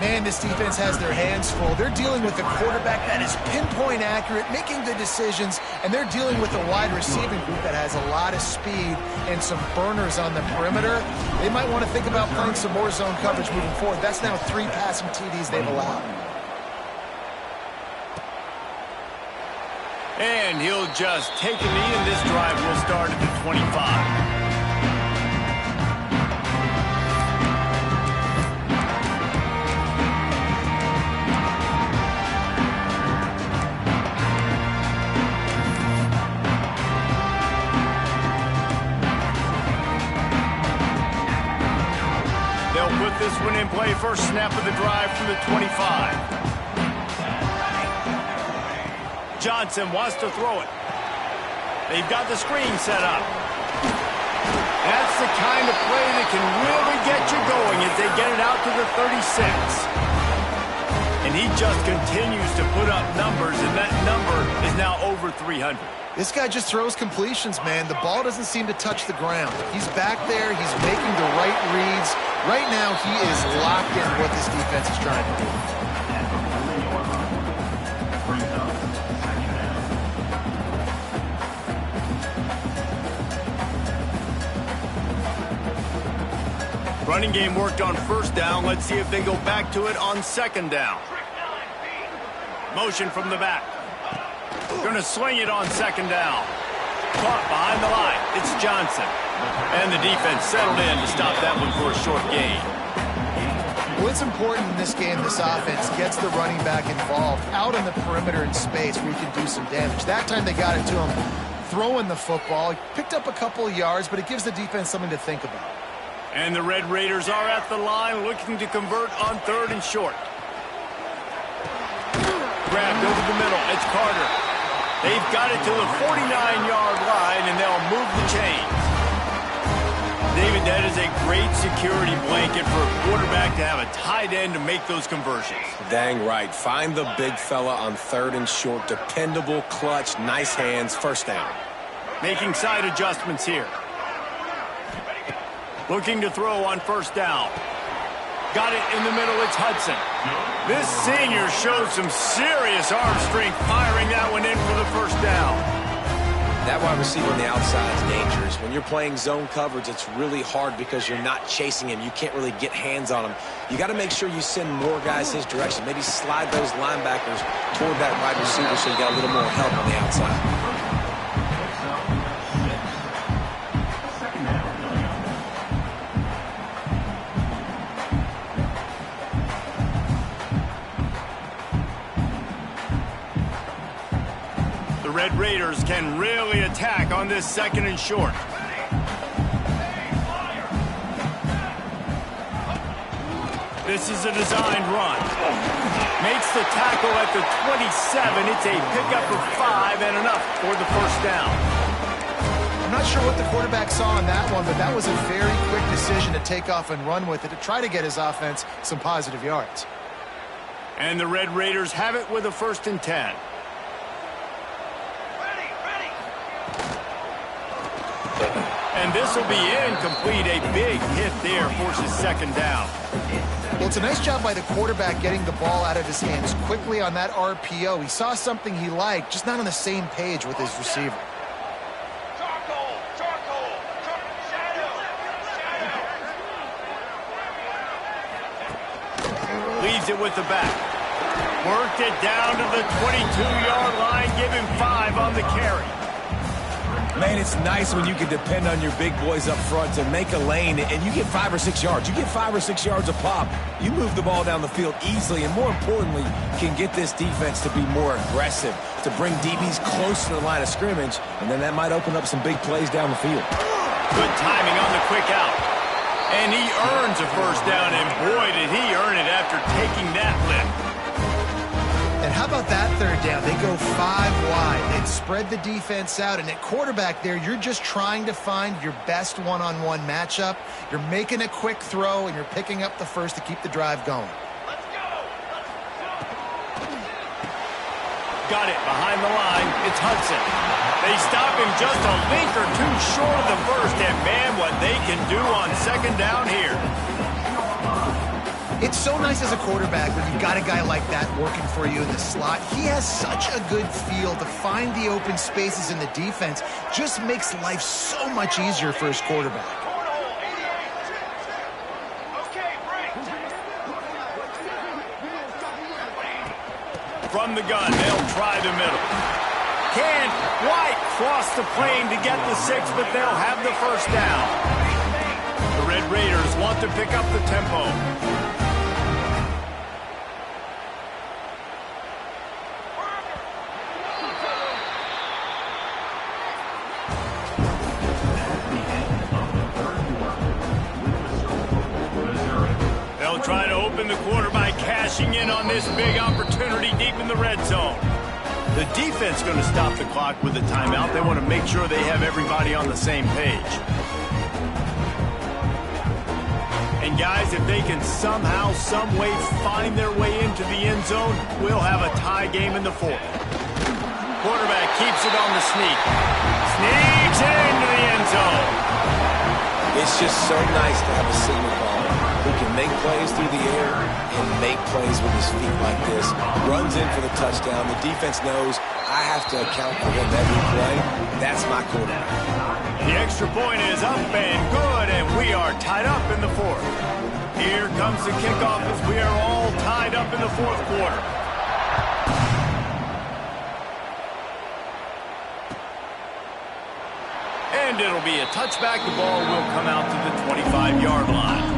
Man, this defense has their hands full. They're dealing with a quarterback that is pinpoint accurate, making the decisions, and they're dealing with a wide receiving group that has a lot of speed and some burners on the perimeter. They might want to think about playing some more zone coverage moving forward. That's now 3 passing TDs they've allowed. And he'll just take a knee, and this drive will start at the 25. They'll put this one in play. First snap of the drive from the 25. Johnson wants to throw it. They've got the screen set up. That's the kind of play that can really get you going as they get it out to the 36. And he just continues to put up numbers, and that number is now over 300. This guy just throws completions, man. The ball doesn't seem to touch the ground. He's back there. He's making the right reads. Right now, he is locked in what this defense is trying to do. Running game worked on first down. Let's see if they go back to it on 2nd down. Motion from the back. Going to sling it on 2nd down. Caught behind the line. It's Johnson. And the defense settled in to stop that one for a short gain. Well, it's important in this game, this offense gets the running back involved out on the perimeter in space where you can do some damage. That time they got it to him throwing the football. He picked up a couple of yards, but it gives the defense something to think about. And the Red Raiders are at the line looking to convert on 3rd and short. Grabbed over the middle. It's Carter. They've got it to the 49-yard line, and they'll move the chains. David, that is a great security blanket for a quarterback to have a tight end to make those conversions. Dang right. Find the big fella on 3rd and short. Dependable, clutch, nice hands, first down. Making side adjustments here. Looking to throw on 1st down. Got it in the middle, it's Hudson. This senior shows some serious arm strength firing that one in for the 1st down. That wide receiver on the outside is dangerous. When you're playing zone coverage, it's really hard because you're not chasing him. You can't really get hands on him. You got to make sure you send more guys his direction. Maybe slide those linebackers toward that wide receiver so you got a little more help on the outside. Red Raiders can really attack on this 2nd and short. This is a designed run. Makes the tackle at the 27. It's a pickup of 5 and enough for the 1st down. I'm not sure what the quarterback saw on that one, but that was a very quick decision to take off and run with it to try to get his offense some positive yards. And the Red Raiders have it with a 1st and 10. And this will be incomplete. A big hit there forces 2nd down. Well, it's a nice job by the quarterback getting the ball out of his hands quickly on that RPO. He saw something he liked, just not on the same page with his receiver. Leaves it with the back. Worked it down to the 22-yard line. Give him 5 on the carry. Man, it's nice when you can depend on your big boys up front to make a lane, and you get 5 or 6 yards. You get 5 or 6 yards a pop. You move the ball down the field easily, and more importantly, can get this defense to be more aggressive, to bring DBs close to the line of scrimmage, and then that might open up some big plays down the field. Good timing on the quick out. And he earns a 1st down, and boy, did he earn it after taking that lift. And how about that 3rd down? They go 5 wide. They'd spread the defense out. And at quarterback there, you're just trying to find your best one-on-one matchup. You're making a quick throw, and you're picking up the 1st to keep the drive going. Let's go. Got it behind the line. It's Hudson. They stop him just a link or 2 short of the 1st. And, man, what they can do on 2nd down here. It's so nice as a quarterback when you've got a guy like that working for you in the slot. He has such a good feel to find the open spaces in the defense. Just makes life so much easier for his quarterback. From the gun, they'll try the middle. Can't quite cross the plane to get the 6, but they'll have the 1st down. The Red Raiders want to pick up the tempo. Try to open the quarter by cashing in on this big opportunity deep in the red zone. The defense going to stop the clock with a timeout. They want to make sure they have everybody on the same page. And guys, if they can somehow, some way find their way into the end zone, we'll have a tie game in the 4th. Quarterback keeps it on the sneak. Sneaks into the end zone. It's just so nice to have a signal ball who can make plays through the air and make plays with his feet like this. Runs in for the touchdown. The defense knows I have to account for him every play. That's my quarterback. The extra point is up and good, and we are tied up in the 4th. Here comes the kickoff as we are all tied up in the 4th quarter. And it'll be a touchback. The ball will come out to the 25-yard line.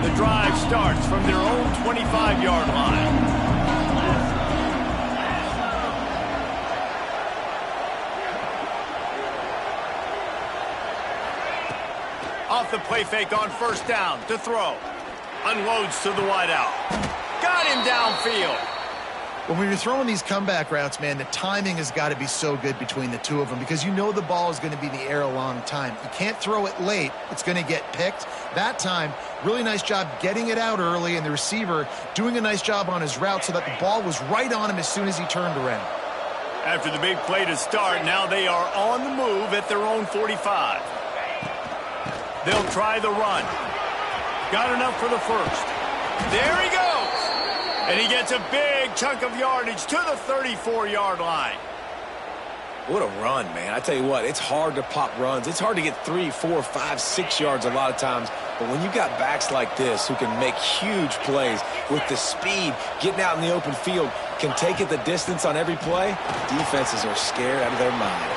The drive starts from their own 25-yard line. Off the play fake on 1st down to throw. Unloads to the wideout. got him downfield. When you're throwing these comeback routes, man, the timing has got to be so good between the two of them because you know the ball is going to be in the air a long time. You can't throw it late. It's going to get picked. That time, really nice job getting it out early, and the receiver doing a nice job on his route so that the ball was right on him as soon as he turned around. After the big play to start, now they are on the move at their own 45. They'll try the run. Got enough for the first. There he goes. And he gets a big chunk of yardage to the 34-yard line. What a run, man. I tell you what, it's hard to pop runs. It's hard to get 3, 4, 5, 6 yards a lot of times. But when you got backs like this who can make huge plays with the speed, getting out in the open field, can take it the distance on every play, defenses are scared out of their mind.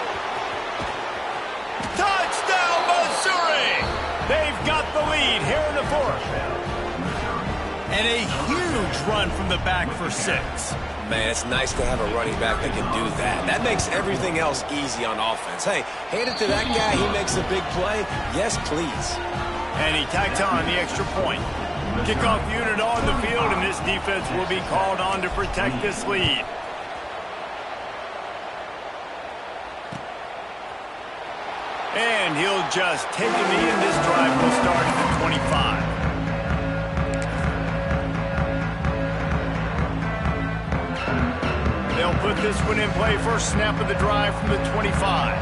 Touchdown, Missouri! They've got the lead here in the fourth. And a huge run from the back for 6. Man, it's nice to have a running back that can do that. That makes everything else easy on offense. Hey, hand it to that guy. He makes a big play. Yes, please. And he tacked on the extra point. Kickoff unit on the field, and this defense will be called on to protect this lead. And he'll just take a knee, and this drive will start at the 25. They'll put this one in play. First snap of the drive from the 25.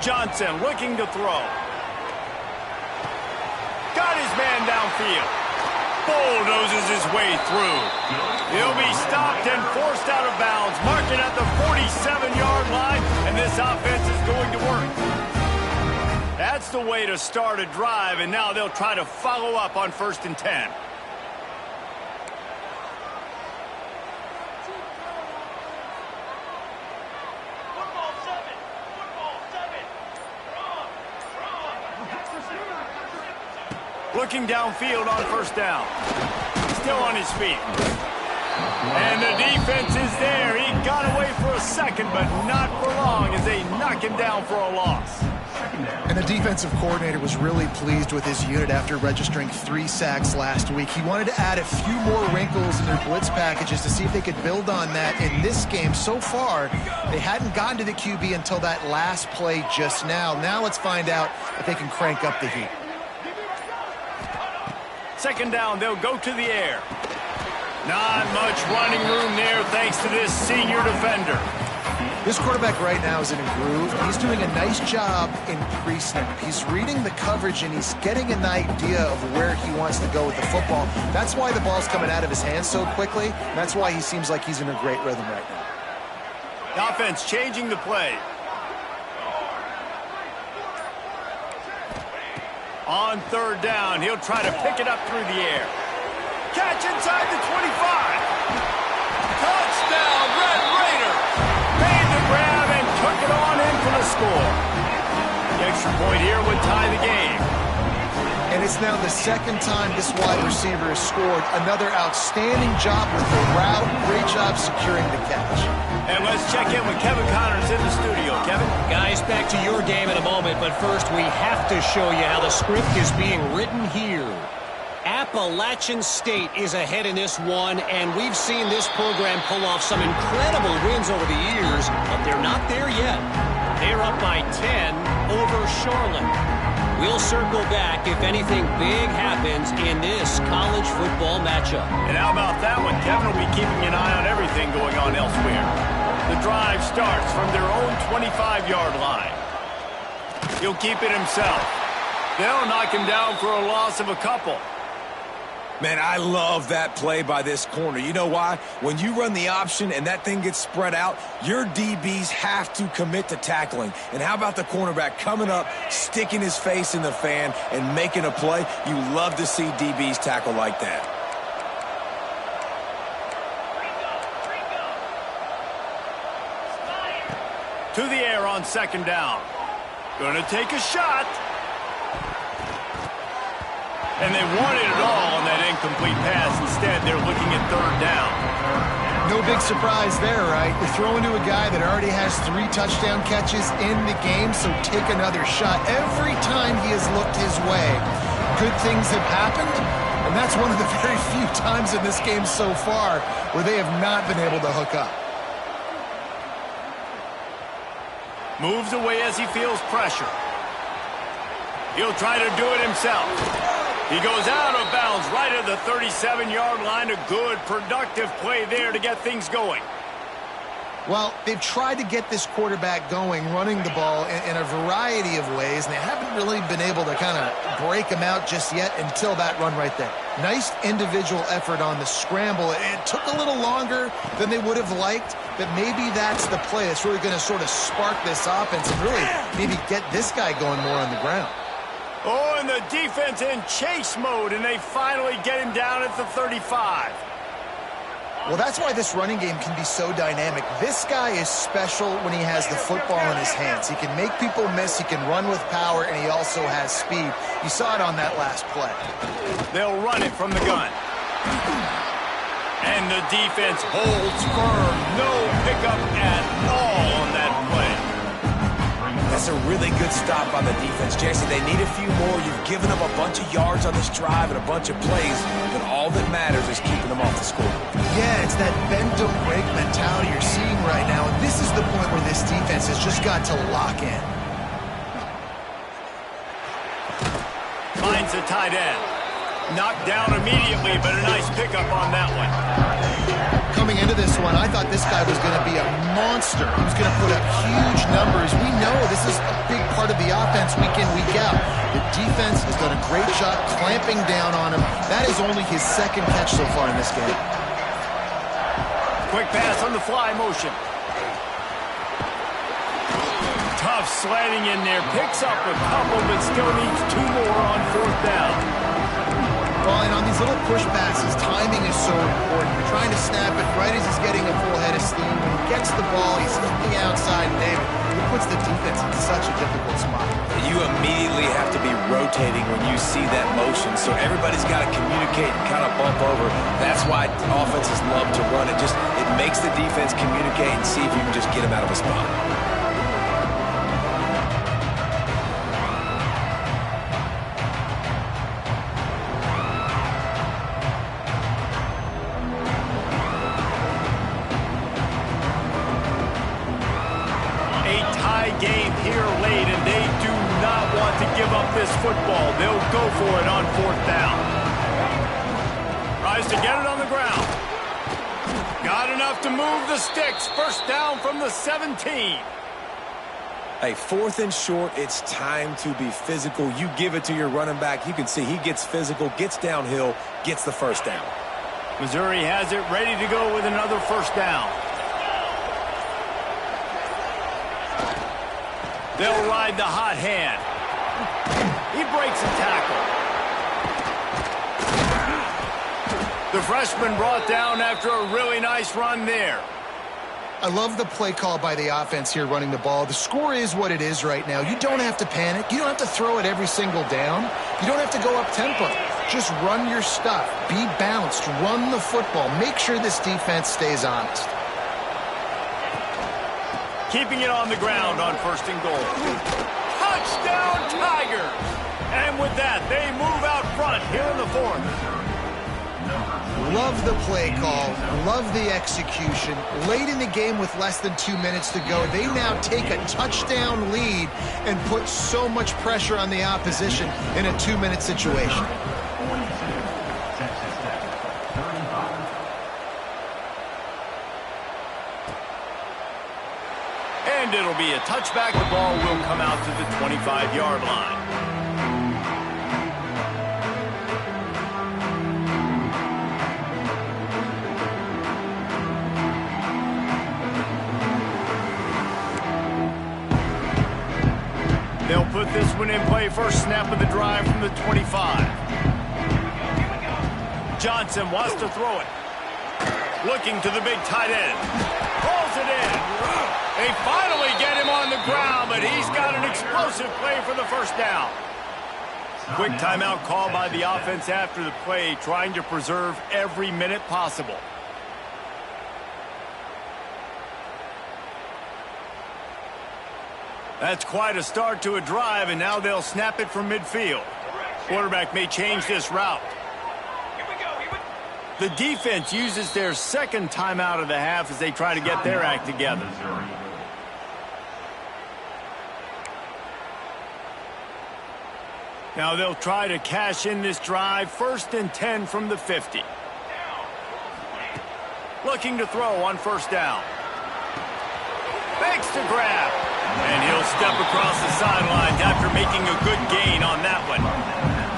Johnson looking to throw. Got his man downfield. Bulldozes his way through. He'll be stopped and forced out of bounds. Marking at the 47-yard line, and this offense is going to work. That's the way to start a drive, and now they'll try to follow up on 1st and 10. Looking downfield on 1st down. Still on his feet. And the defense is there. He got away for a second, but not for long as they knock him down for a loss. And the defensive coordinator was really pleased with his unit after registering 3 sacks last week. He wanted to add a few more wrinkles in their blitz packages to see if they could build on that. In this game, so far, they hadn't gotten to the QB until that last play just now. Now let's find out if they can crank up the heat. 2nd down, they'll go to the air. Not much running room there thanks to this senior defender. This quarterback right now is in a groove. He's doing a nice job in pre-snap. He's reading the coverage, and he's getting an idea of where he wants to go with the football. That's why the ball's coming out of his hands so quickly. And that's why he seems like he's in a great rhythm right now. The offense changing the play. On 3rd down, he'll try to pick it up through the air. Catch inside the 25. Touchdown, Red Raider. Made the grab and took it on in for the score. The extra point here would tie the game. And it's now the 2nd time this wide receiver has scored. Another outstanding job with the route. Great job securing the catch. And let's check in with Kevin Connors in the studio. Kevin? Guys, back to your game in a moment, but first we have to show you how the script is being written here. Appalachian State is ahead in this one, and we've seen this program pull off some incredible wins over the years, but they're not there yet. They're up by 10 over Charlotte. We'll circle back if anything big happens in this college football matchup. And how about that one? Kevin will be keeping an eye on everything going on elsewhere. The drive starts from their own 25-yard line. He'll keep it himself. They'll knock him down for a loss of a couple. Man, I love that play by this corner. You know why? When you run the option and that thing gets spread out, your DBs have to commit to tackling. And how about the cornerback coming up, sticking his face in the fan, and making a play? You love to see DBs tackle like that. To the air on 2nd down. Gonna take a shot. And they wanted it all on that incomplete pass. Instead, they're looking at 3rd down. No big surprise there, right? You're throwing to a guy that already has 3 touchdown catches in the game, so take another shot. Every time he has looked his way, good things have happened, and And that's one of the very few times in this game so far where they have not been able to hook up. Moves away as he feels pressure. He'll try to do it himself. He goes out of bounds right at the 37-yard line. A good, productive play there to get things going. Well, they've tried to get this quarterback going, running the ball in a variety of ways, and they haven't really been able to kind of break him out just yet until that run right there. Nice individual effort on the scramble. It took a little longer than they would have liked, but maybe that's the play. It's really going to sort of spark this offense and really maybe get this guy going more on the ground. Oh, and the defense in chase mode, and they finally get him down at the 35. Well, that's why this running game can be so dynamic. This guy is special when he has the football in his hands. He can make people miss, he can run with power, and he also has speed. You saw it on that last play. They'll run it from the gun. And the defense holds firm. No pickup at all on that play. That's a really good stop on the defense, Jesse. They need a few more. You've given up a bunch of yards on this drive and a bunch of plays, but all that matters is keeping them off the score. Yeah, it's that bend don't break mentality you're seeing right now, and this is the point where this defense has just got to lock in. Finds a tight end. Knocked down immediately, but a nice pickup on that one. Coming into this one, I thought this guy was going to be a monster. He was going to put up huge numbers. We know this is a big part of the offense week in, week out. The defense has done a great job clamping down on him. That is only his second catch so far in this game. Quick pass on the fly motion. Tough slanting in there. Picks up a couple, but still needs 2 more on 4th down. Well, and on these little push passes, timing is so important. You're trying to snap it right as he's getting a full head of steam. When he gets the ball, he's on the outside, and David, it puts the defense in such a difficult spot. You immediately have to be rotating when you see that motion, so everybody's got to communicate and kind of bump over. That's why offenses love to run it. It makes the defense communicate and see if you can just get them out of a spot. Game here late, and they do not want to give up this football. They'll go for it on 4th down. Tries to get it on the ground. Got enough to move the sticks. 1st down from the 17. Hey, 4th and short, it's time to be physical. You give it to your running back. You can see he gets physical, gets downhill, gets the 1st down. Missouri has it ready to go with another 1st down. They'll ride the hot hand. He breaks a tackle. The freshman brought down after a really nice run there. I love the play call by the offense here running the ball. The score is what it is right now. You don't have to panic. You don't have to throw it every single down. You don't have to go up tempo. Just run your stuff. Be balanced. Run the football. Make sure this defense stays honest. Keeping it on the ground on 1st and goal. Touchdown, Tigers! And with that, they move out front here in the 4th. Love the play call. Love the execution. Late in the game with less than 2 minutes to go, they now take a touchdown lead and put so much pressure on the opposition in a 2-minute situation. And it'll be a touchback. The ball will come out to the 25-yard line. They'll put this one in play. First snap of the drive from the 25. Johnson wants to throw it. Looking to the big tight end. Pulls it in. They finally get him on the ground, but he's got an explosive play for the 1st down. Quick timeout call by the offense after the play, trying to preserve every minute possible. That's quite a start to a drive, and now they'll snap it from midfield. Quarterback may change this route. The defense uses their second timeout of the half as they try to get their act together. Now they'll try to cash in this drive. 1st and 10 from the 50. Looking to throw on 1st down. Fakes to grab. And he'll step across the sidelines after making a good gain on that one.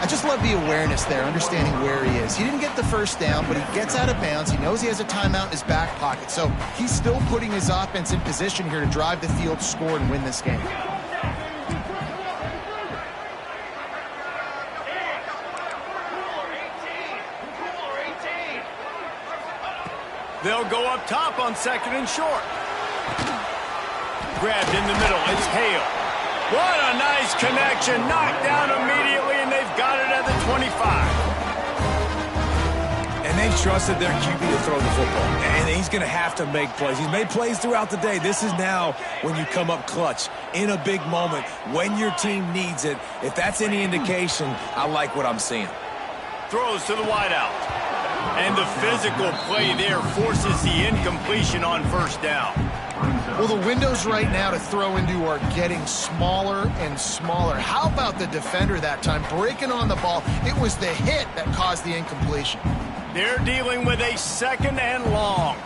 I just love the awareness there, understanding where he is. He didn't get the 1st down, but he gets out of bounds. He knows he has a timeout in his back pocket. So he's still putting his offense in position here to drive the field, score, and win this game. They'll go up top on 2nd and short. Grabbed in the middle. It's Hale. What a nice connection. Knocked down immediately, and they've got it at the 25. And they've trusted their QB to throw the football. And he's going to have to make plays. He's made plays throughout the day. This is now when you come up clutch in a big moment when your team needs it. If that's any indication, I like what I'm seeing. Throws to the wideout. And the physical play there forces the incompletion on 1st down. Well, the windows right now to throw into are getting smaller and smaller. How about the defender that time breaking on the ball? It was the hit that caused the incompletion. They're dealing with a 2nd and long.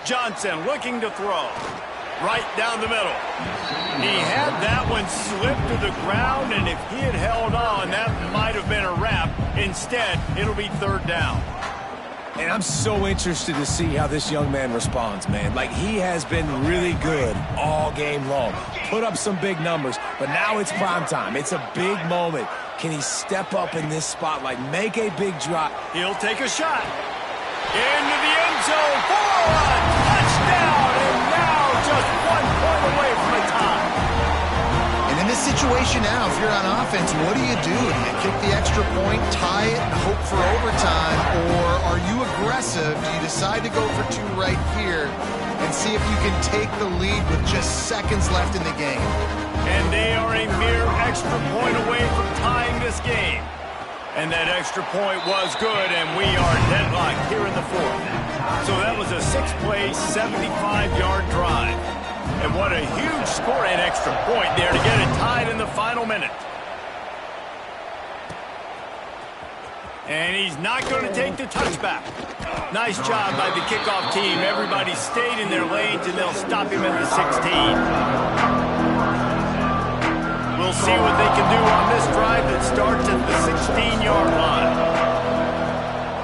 Johnson looking to throw. Right down the middle. He had that one slip to the ground, and if he had held on, that might have been a wrap. Instead, it'll be 3rd down. And I'm so interested to see how this young man responds, man. Like, he has been really good all game long. Put up some big numbers, but now it's prime time. It's a big moment. Can he step up in this spotlight, make a big drop? He'll take a shot. Into the end zone for a touchdown, and now just 1 point away from a tie. And in this situation now, if you're on offense, what do? Do you kick the extra point, tie it, and hope for overtime? Or are you aggressive? Do you decide to go for 2 right here and see if you can take the lead with just seconds left in the game? And they are a mere extra point away from tying this game. And that extra point was good, and we are deadlocked here in the 4th. So that was a 6-play, 75-yard drive. And what a huge score and extra point there to get it tied in the final minute. And he's not going to take the touchback. Nice job by the kickoff team. Everybody stayed in their lanes, and they'll stop him at the 16. We'll see what they can do on this drive that starts at the 16-yard line.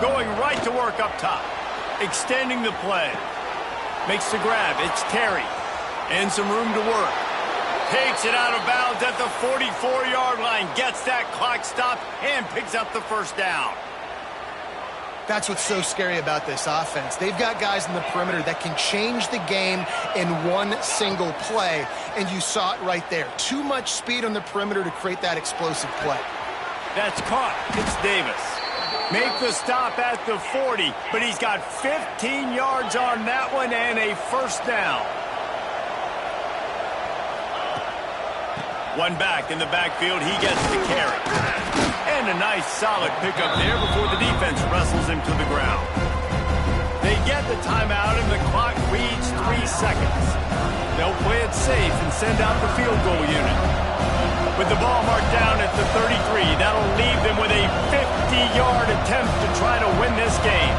Going right to work up top. Extending the play. Makes the grab. It's Terry. And some room to work. Takes it out of bounds at the 44-yard line. Gets that clock stopped and picks up the 1st down. That's what's so scary about this offense. They've got guys in the perimeter that can change the game in one single play, and you saw it right there. Too much speed on the perimeter to create that explosive play. That's caught. It's Davis. Make the stop at the 40, but he's got 15 yards on that one and a 1st down. One back in the backfield. He gets the carry. And a nice solid pickup there before the defense wrestles him to the ground. They get the timeout and the clock reads 3 seconds. They'll play it safe and send out the field goal unit. With the ball marked down at the 33, that'll leave them with a 50-yard attempt to try to win this game.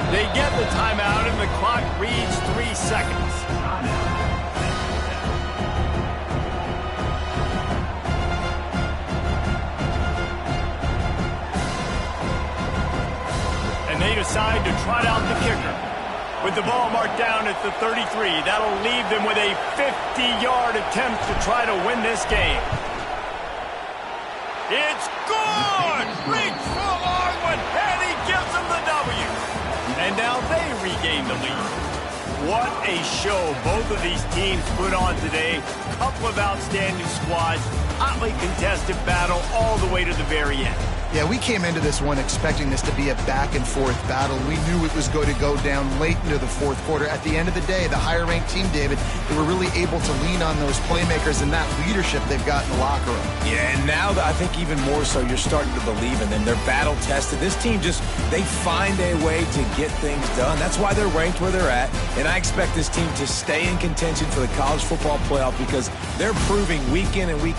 They get the timeout and the clock reads 3 seconds. They decide to trot out the kicker. With the ball marked down at the 33, that'll leave them with a 50-yard attempt to try to win this game. It's good! Reach for a long one, and he gives them the W. And now they regain the lead. What a show both of these teams put on today. Couple of outstanding squads, hotly contested battle all the way to the very end. Yeah, we came into this one expecting this to be a back-and-forth battle. We knew it was going to go down late into the fourth quarter. At the end of the day, the higher-ranked team, David, they were really able to lean on those playmakers and that leadership they've got in the locker room. Yeah, and now I think even more so, you're starting to believe in them. They're battle-tested. This team they find a way to get things done. That's why they're ranked where they're at, and I expect this team to stay in contention for the college football playoff because they're proving week in and week